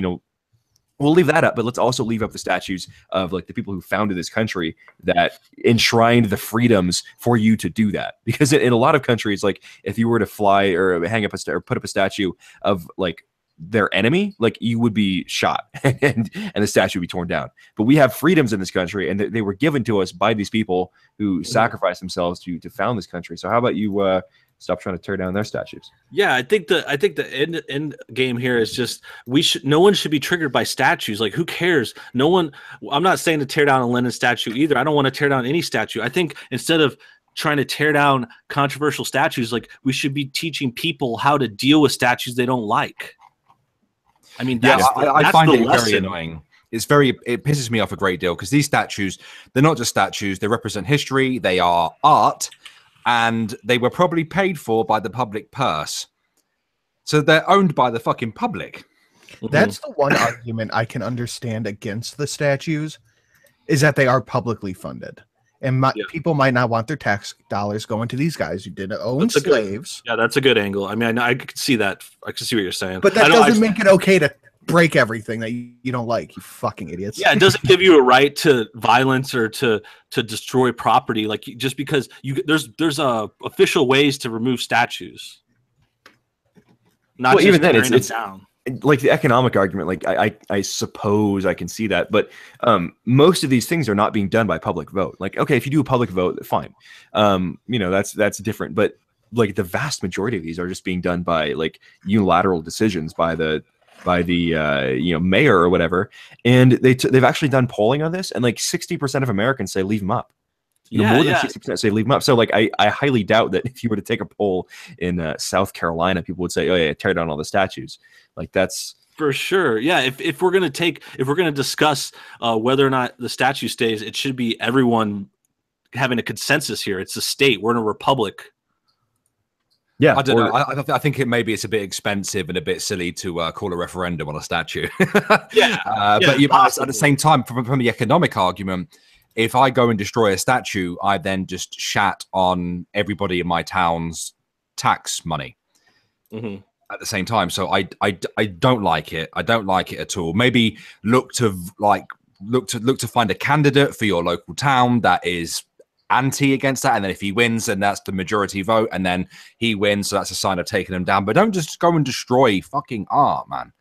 we'll leave that up, but let's also leave up the statues of like the people who founded this country that enshrined the freedoms for you to do that. Because in a lot of countries, like if you were to fly or hang up or put up a statue of like their enemy, like you would be shot and the statue would be torn down. But we have freedoms in this country, and they were given to us by these people who sacrificed themselves to found this country. So how about you stop trying to tear down their statues? Yeah, I think the end game here is just no one should be triggered by statues. Like, who cares? No one. I'm not saying to tear down a Lenin statue either. I don't want to tear down any statue. I think instead of trying to tear down controversial statues, like we should be teaching people how to deal with statues they don't like. I mean, I find it very annoying. It pisses me off a great deal because these statues, they're not just statues. They represent history. They are art. And they were probably paid for by the public purse. So they're owned by the fucking public. That's the one argument I can understand against the statues, is that they are publicly funded. And people might not want their tax dollars going to these guys who didn't own slaves. That's a good angle. I mean, I could see that. I can see what you're saying. But that doesn't make it okay to break everything that you don't like, you fucking idiots. Yeah, it doesn't give you a right to violence or to destroy property. Like, just because there's official ways to remove statues. Not just even then, it's down. Like the economic argument, like I suppose I can see that, but most of these things are not being done by public vote. Like, okay, if you do a public vote, fine, that's different. But like the vast majority of these are just being done by like unilateral decisions by the mayor or whatever, and they've actually done polling on this, and like 60% of Americans say leave him up. More than 60% say leave him up. So like I highly doubt that if you were to take a poll in South Carolina, people would say, oh yeah, tear down all the statues. Like that's for sure. Yeah, if we're gonna discuss whether or not the statue stays, it should be everyone having a consensus here. It's a state. We're in a republic. Yeah, I don't know. I think it's a bit expensive and a bit silly to call a referendum on a statue. But at the same time, from the economic argument, if I go and destroy a statue, I then just shat on everybody in my town's tax money at the same time. So I don't like it. I don't like it at all. Maybe look to find a candidate for your local town that is anti against that, and then if he wins, then that's the majority vote, and then he wins, so that's a sign of taking him down. But don't just go and destroy fucking art, man.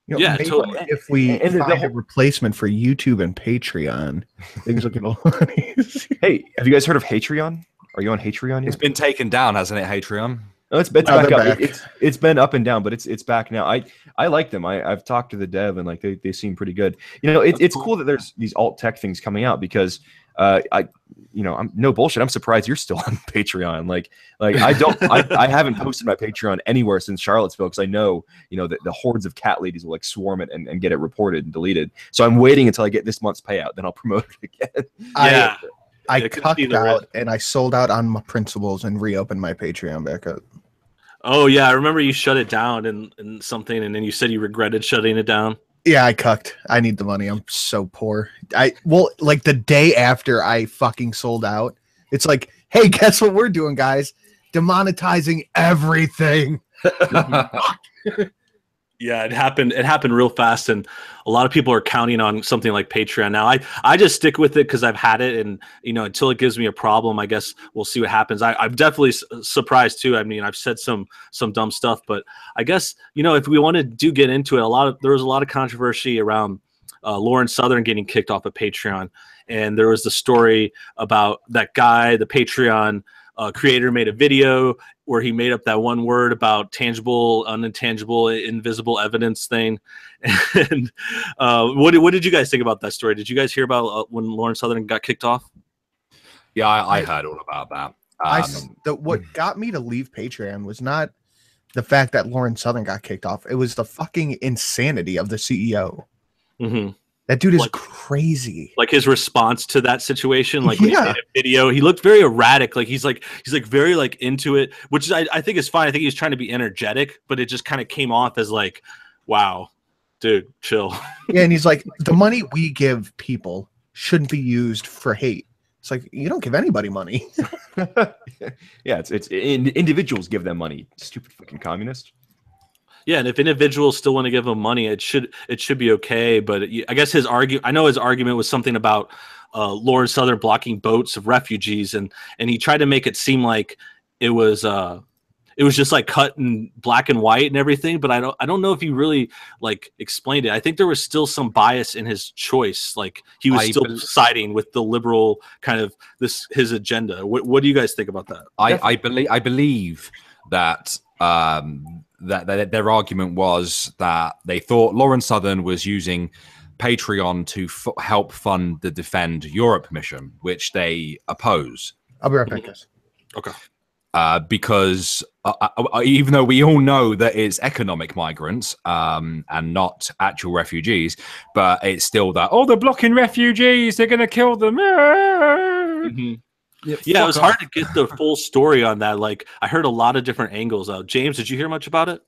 Totally. If we find a replacement for YouTube and Patreon, things will get a lot easier. Hey, have you guys heard of Patreon? Are you on Patreon yet? It's been taken down, hasn't it, Patreon? No, it's back up. It's been up and down, but it's back now. I like them. I've talked to the dev, and like they seem pretty good. It's cool that there's these alt tech things coming out, because I'm no bullshit. I'm surprised you're still on Patreon. I haven't posted my Patreon anywhere since Charlottesville, because I know that the hordes of cat ladies will like swarm it and get it reported and deleted. So I'm waiting until I get this month's payout, then I'll promote it again. I cucked out and I sold out on my principles and reopened my Patreon back up. Oh yeah, I remember you shut it down and something, and then you said you regretted shutting it down. Yeah, I cucked. I need the money. I'm so poor. Like the day after I fucking sold out, it's like, hey, guess what we're doing, guys? Demonetizing everything. Yeah, it happened. It happened real fast, and a lot of people are counting on something like Patreon now. I just stick with it because I've had it, and until it gives me a problem, I guess we'll see what happens. I'm definitely surprised too. I mean, I've said some dumb stuff, but I guess if we want to get into it, there was a lot of controversy around Lauren Southern getting kicked off of Patreon, and there was the story about that guy, the Patreon creator, made a video where he made up that one word about tangible, unintangible, invisible evidence thing. And what did you guys think about that story? Did you guys hear about when Lauren Southern got kicked off? Yeah, I heard all about that. What got me to leave Patreon was not the fact that Lauren Southern got kicked off. It was the fucking insanity of the CEO. Mm-hmm. That dude is crazy. Like his response to that situation, like when he made a video, he looked very erratic. Like he's very like into it, which I think is fine. I think he's trying to be energetic, but it just kind of came off as like, wow, dude, chill. Yeah, and he's like, the money we give people shouldn't be used for hate. It's like, you don't give anybody money. Yeah, it's individuals give them money. Stupid fucking communist. Yeah, and if individuals still want to give him money, it should be okay. But I guess his argument was something about Lauren Southern blocking boats of refugees, and he tried to make it seem like it was just like cut in black and white and everything. But I don't know if he really like explained it. I think there was still some bias in his choice. Like he was still siding with the liberal kind of his agenda. What do you guys think about that? I believe that. That their argument was that they thought Lauren Southern was using Patreon to help fund the Defend Europe mission, which they oppose. I'll be right back, guys. Okay. Because even though we all know that it's economic migrants and not actual refugees, but it's still that, they're blocking refugees, they're going to kill them. Mm-hmm. Yeah, it was hard to get the full story on that. Like, I heard a lot of different angles. James, did you hear much about it?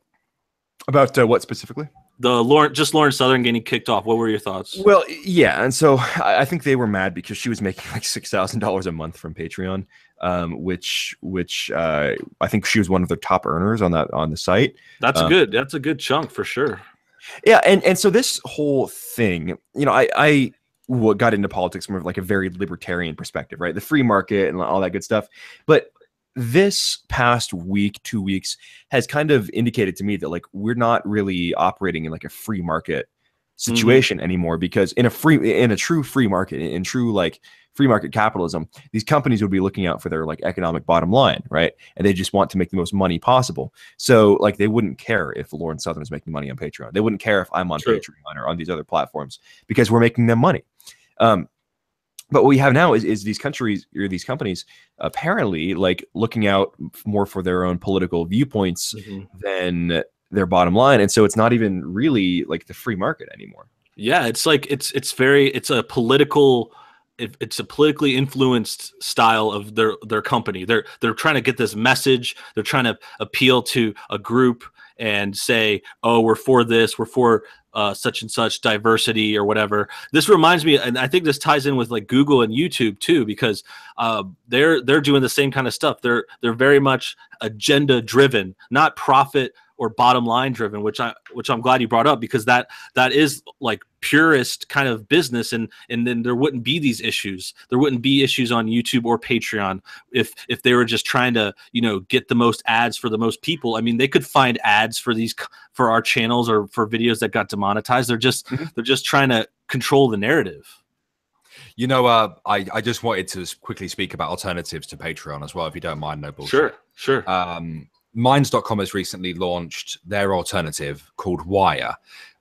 About what specifically? Lauren Southern getting kicked off. What were your thoughts? Well, yeah, and so I think they were mad because she was making like $6,000 a month from Patreon, which I think she was one of the top earners on the site. That's a good chunk for sure. Yeah, and so this whole thing, I got into politics from like a very libertarian perspective, right? The free market and all that good stuff. But this past week, 2 weeks has kind of indicated to me that like we're not really operating in like a free market situation anymore, because in a true free market, in true like free market capitalism, these companies would be looking out for their like economic bottom line, right? And they just want to make the most money possible. So like they wouldn't care if Lauren Southern is making money on Patreon. They wouldn't care if I'm on Patreon or on these other platforms because we're making them money. But what we have now is these countries or these companies apparently like looking out more for their own political viewpoints than their bottom line. And so it's not even really like the free market anymore. Yeah, it's like it's a politically influenced style of their company. They're trying to get this message. They're trying to appeal to a group and say, oh, we're for this, we're for such and such diversity or whatever. This reminds me, and I think this ties in with like Google and YouTube too, because they're doing the same kind of stuff. They're very much agenda driven, not profit or bottom line driven, which I'm glad you brought up, because that is like purist kind of business, and then there wouldn't be these issues. There wouldn't be issues on YouTube or Patreon if they were just trying to, you know, get the most ads for the most people. I mean, they could find ads for our channels or for videos that got demonetized. They're just trying to control the narrative. You know, I just wanted to quickly speak about alternatives to Patreon as well, if you don't mind. No bullshit. Sure. Minds.com has recently launched their alternative called Wire.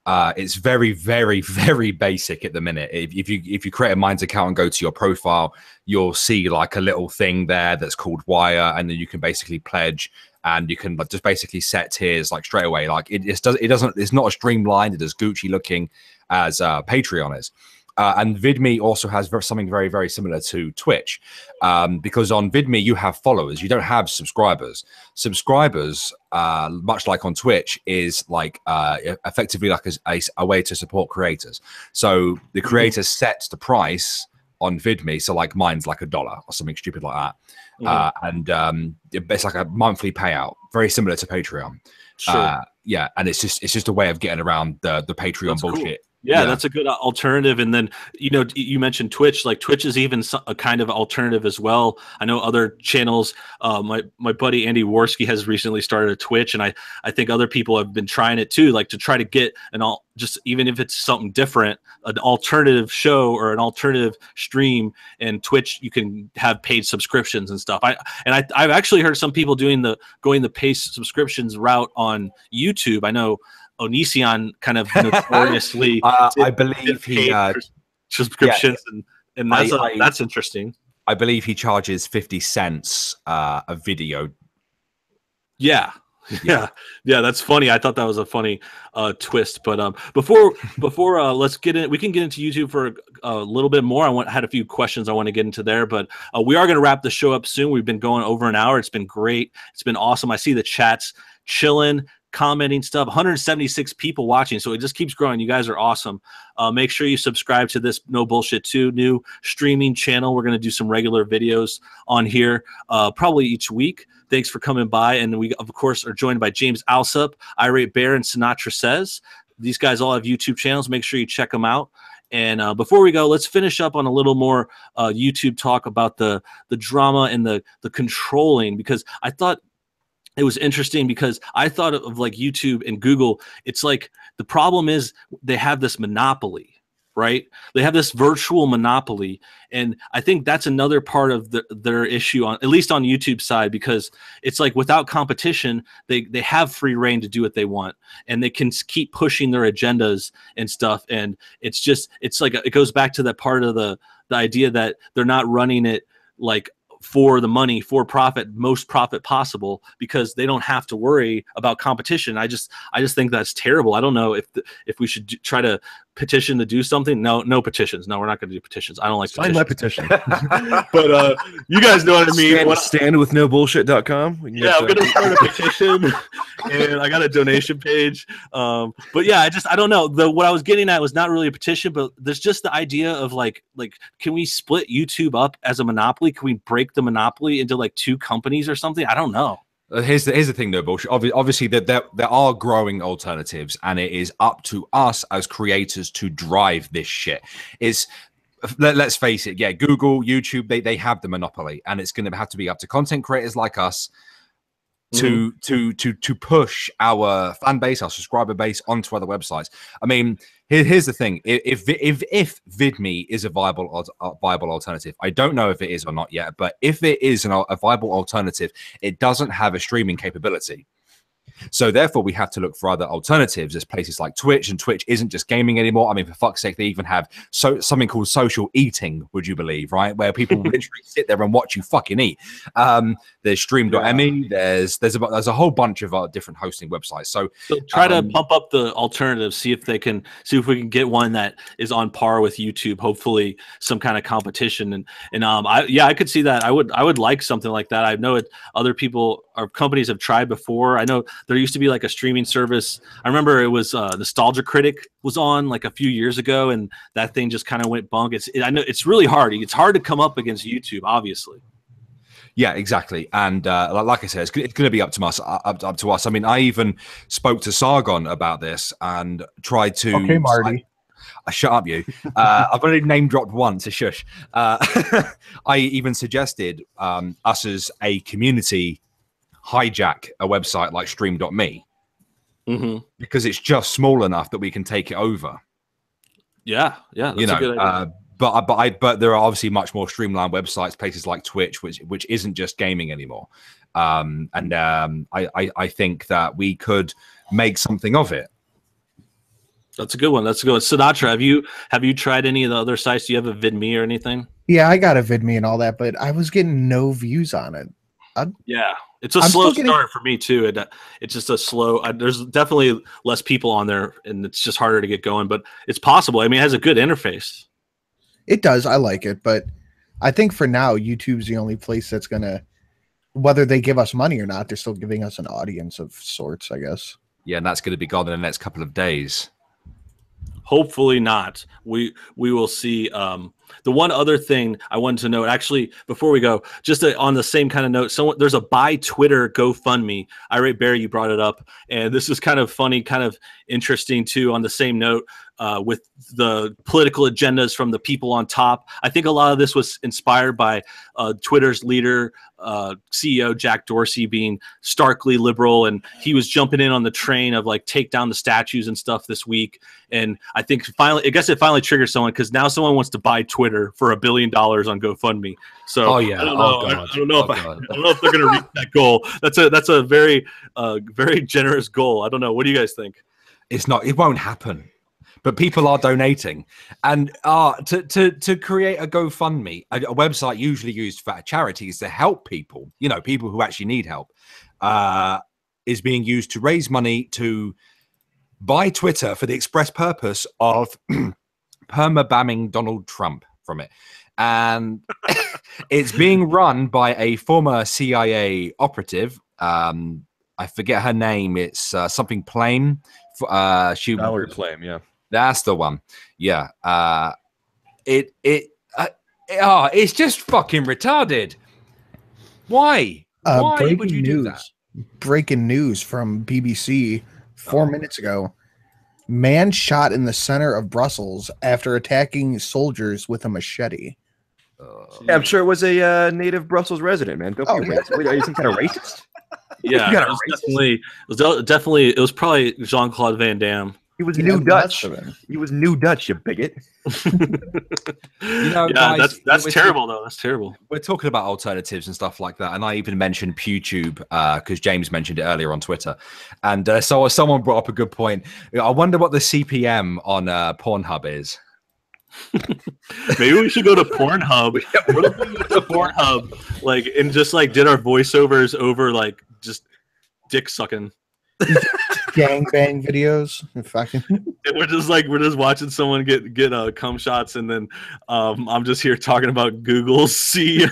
It's very, very, very basic at the minute. If you create a Minds account and go to your profile, you'll see like a little thing there that's called Wire, and then you can basically pledge, and you can just basically set tiers like straight away. Like it's not as streamlined, as Gucci looking as Patreon is. And VidMe also has something very, very similar to Twitch, because on VidMe you have followers, you don't have subscribers. Subscribers, much like on Twitch, is like effectively like a way to support creators. So the creator sets the price on VidMe, so like mine's like $1 or something stupid like that, and it's like a monthly payout, very similar to Patreon. Yeah, and it's just a way of getting around the Patreon bullshit. Cool. Yeah, that's a good alternative. And then, you know, you mentioned Twitch. Like Twitch is even a kind of alternative as well. I know other channels. My buddy Andy Worski has recently started a Twitch, and I think other people have been trying it too, like to try to get just even if it's something different, an alternative show or an alternative stream. And Twitch, you can have paid subscriptions and stuff. I've actually heard some people going the paid subscriptions route on YouTube. I know Onision kind of notoriously I believe he subscriptions, and that's interesting. I believe he charges 50 cents a video. Yeah, that's funny. I thought that was a funny twist. But before let's get in, we can get into YouTube for a little bit more. I had a few questions I want to get into there, but we are going to wrap the show up soon. We've been going over an hour. It's been great. It's been awesome. I see the chats chilling, commenting stuff. 176 people watching, so it just keeps growing. You guys are awesome. Make sure you subscribe to this No Bullshit 2 new streaming channel. We're going to do some regular videos on here probably each week. Thanks for coming by. And we, of course, are joined by James Allsup, Irate Bear, and Sinatra Says. These guys all have YouTube channels. Make sure you check them out. And before we go, let's finish up on a little more YouTube talk about the drama and the controlling, because I thought it was interesting, because I thought of like YouTube and Google. It's like the problem is they have this monopoly, right? They have this virtual monopoly. And I think that's another part of their issue, at least on YouTube side, because it's like without competition, they have free reign to do what they want, and they can keep pushing their agendas and stuff. And it's like, it goes back to that part of the idea that they're not running it like for the money, for profit, most profit possible, because they don't have to worry about competition. I just think that's terrible. I don't know if we should try to petition to do something. No petitions. No, we're not going to do petitions. I don't like sign my petition. But you guys know what I mean. Stand with nobullshit.com. Yeah, I'm going to start a petition, and I got a donation page. But yeah, I don't know. What I was getting at was not really a petition, but there's just the idea of like, can we split YouTube up as a monopoly? Can we break the monopoly into like two companies or something? I don't know. Here's the thing, no bullshit. Obviously, there are growing alternatives, and it is up to us as creators to drive this shit. Let's face it, yeah, Google, YouTube, they have the monopoly, and it's going to have to be up to content creators like us to push our fan base, our subscriber base onto other websites. I mean, here's the thing: if VidMe is a viable alternative, I don't know if it is or not yet, but if it is a viable alternative, it doesn't have a streaming capability. So therefore, we have to look for other alternatives. There's places like Twitch, and Twitch isn't just gaming anymore. I mean, for fuck's sake, they even have something called social eating, would you believe, right? Where people literally sit there and watch you fucking eat. There's Stream.me. There's a whole bunch of different hosting websites. So try to pump up the alternatives. See if we can get one that is on par with YouTube. Hopefully, some kind of competition. I could see that. I would like something like that. I know other people or companies have tried before. I know there used to be like a streaming service. I remember it was Nostalgia Critic was on like a few years ago, and that thing just kind of went bunk. I know it's really hard. It's hard to come up against YouTube, obviously. Yeah, exactly. And like I said, it's going to be up to us. Up to us. I mean, I even spoke to Sargon about this and tried to. Okay, Marty. Shut up, you. I've only name dropped once. Shush. I even suggested us as a community hijack a website like Stream.me because it's just small enough that we can take it over. Yeah, that's a good idea. But there are obviously much more streamlined websites, places like Twitch, which isn't just gaming anymore. I think that we could make something of it. That's a good one. Sinatra, have you tried any of the other sites? Do you have a VidMe or anything? Yeah, I got a VidMe and all that, but I was getting no views on it. It's a slow start for me too. It's just a slow. There's definitely less people on there, and it's just harder to get going. But it's possible. I mean, it has a good interface. It does. I like it, but I think for now, YouTube's the only place that's gonna, whether they give us money or not, they're still giving us an audience of sorts, I guess. Yeah, and that's going to be gone in the next couple of days. Hopefully not. We will see. The one other thing I wanted to note, actually, before we go, just on the same kind of note, there's a Buy Twitter GoFundMe. Irate Bear, you brought it up, and this is kind of funny, kind of interesting too. On the same note, with the political agendas from the people on top, I think a lot of this was inspired by Twitter's leader, CEO Jack Dorsey, being starkly liberal, and he was jumping in on the train of like take down the statues and stuff this week. And I think it finally triggered someone, because now someone wants to buy Twitter for $1 billion on GoFundMe. So I don't know if they're going to reach that goal. That's a very very generous goal. I don't know. What do you guys think? It won't happen. But people are donating, and to create a GoFundMe, a website usually used for charities to help people, people who actually need help, is being used to raise money to buy Twitter for the express purpose of perma-bamming Donald Trump from it. And it's being run by a former CIA operative. I forget her name. It's something Plain. Valerie Plame, yeah. That's the one. Yeah. It's just fucking retarded. Why? Why would you do that? Breaking news from BBC 4 minutes ago. Man shot in the center of Brussels after attacking soldiers with a machete. Yeah, I'm sure it was a native Brussels resident, man. Don't be racist. Wait, are you some kind of racist? Yeah, it was probably Jean-Claude Van Damme. He was New Dutch. He was New Dutch, you bigot. Guys, that's terrible, though. That's terrible. We're talking about alternatives and stuff like that, and I even mentioned PewTube because James mentioned it earlier on Twitter, and so someone brought up a good point. I wonder what the CPM on Pornhub is. Maybe we should go to Pornhub. What if we went to Pornhub, and just did our voiceovers over dick sucking? Gangbang videos. We're just watching someone get cum shots, and then I'm just here talking about Google's CEO.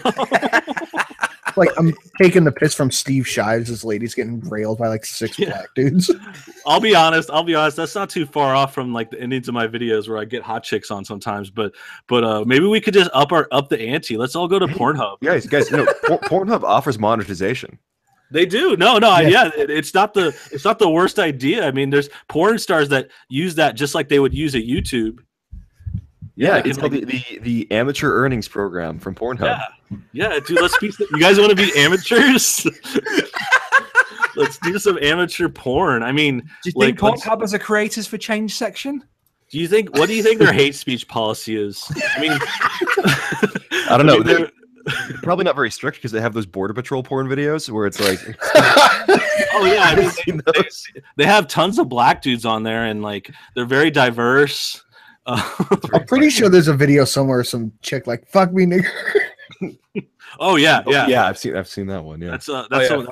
I'm taking the piss from Steve Shives. This lady's getting railed by 6 black dudes. I'll be honest. That's not too far off from the endings of my videos where I get hot chicks on sometimes. But maybe we could just up the ante. Let's all go to Pornhub. Guys, Pornhub offers monetization. They do. Yeah, it's not the worst idea. I mean, there's porn stars that use that just like they would use at YouTube. Yeah, it's called the amateur earnings program from Pornhub. Yeah, dude. Let's be. You guys want to be amateurs? Let's do some amateur porn. I mean, Do you like, think Pornhub has a creators for change section? what do you think their hate speech policy is? I mean, I don't know. They're probably not very strict because they have those Border Patrol porn videos where it's like, oh yeah, I mean, they have tons of black dudes on there, and like they're very diverse. I'm pretty sure there's a video somewhere, some chick like "fuck me, nigger." Oh yeah, yeah, yeah. I've seen that one. Yeah, that's a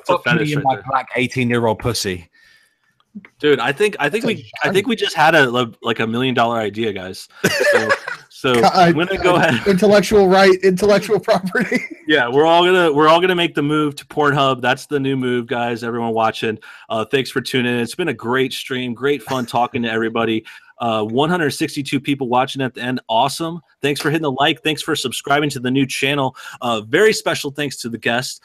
Fuck me fetish in right my there. black 18-year-old pussy. Dude, I think we just had like $1 million idea, guys. So I'm gonna go ahead. Intellectual property. Yeah, we're all gonna make the move to Pornhub. That's the new move, guys. Everyone watching, thanks for tuning in. It's been a great stream, great fun talking to everybody. 162 people watching at the end. Awesome. Thanks for hitting the like. Thanks for subscribing to the new channel. Very special thanks to the guest,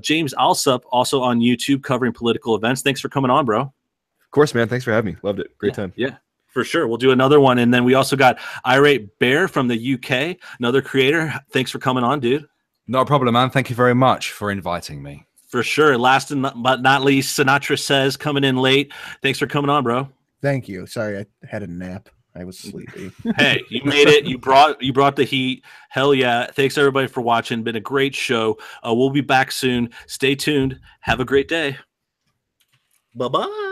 James Allsup, also on YouTube covering political events. Thanks for coming on, bro. of course, man. Thanks for having me. Loved it. Great time. Yeah, for sure. We'll do another one. And then we also got Irate Bear from the UK, another creator. Thanks for coming on, dude. Not a problem, man. Thank you very much for inviting me. For sure. Last but not least, Sinatra says, coming in late. Thanks for coming on, bro. Thank you. Sorry, I had a nap. I was sleepy. Hey, you made it. You brought the heat. Hell yeah. Thanks everybody for watching. Been a great show. We'll be back soon. Stay tuned. Have a great day. Bye-bye.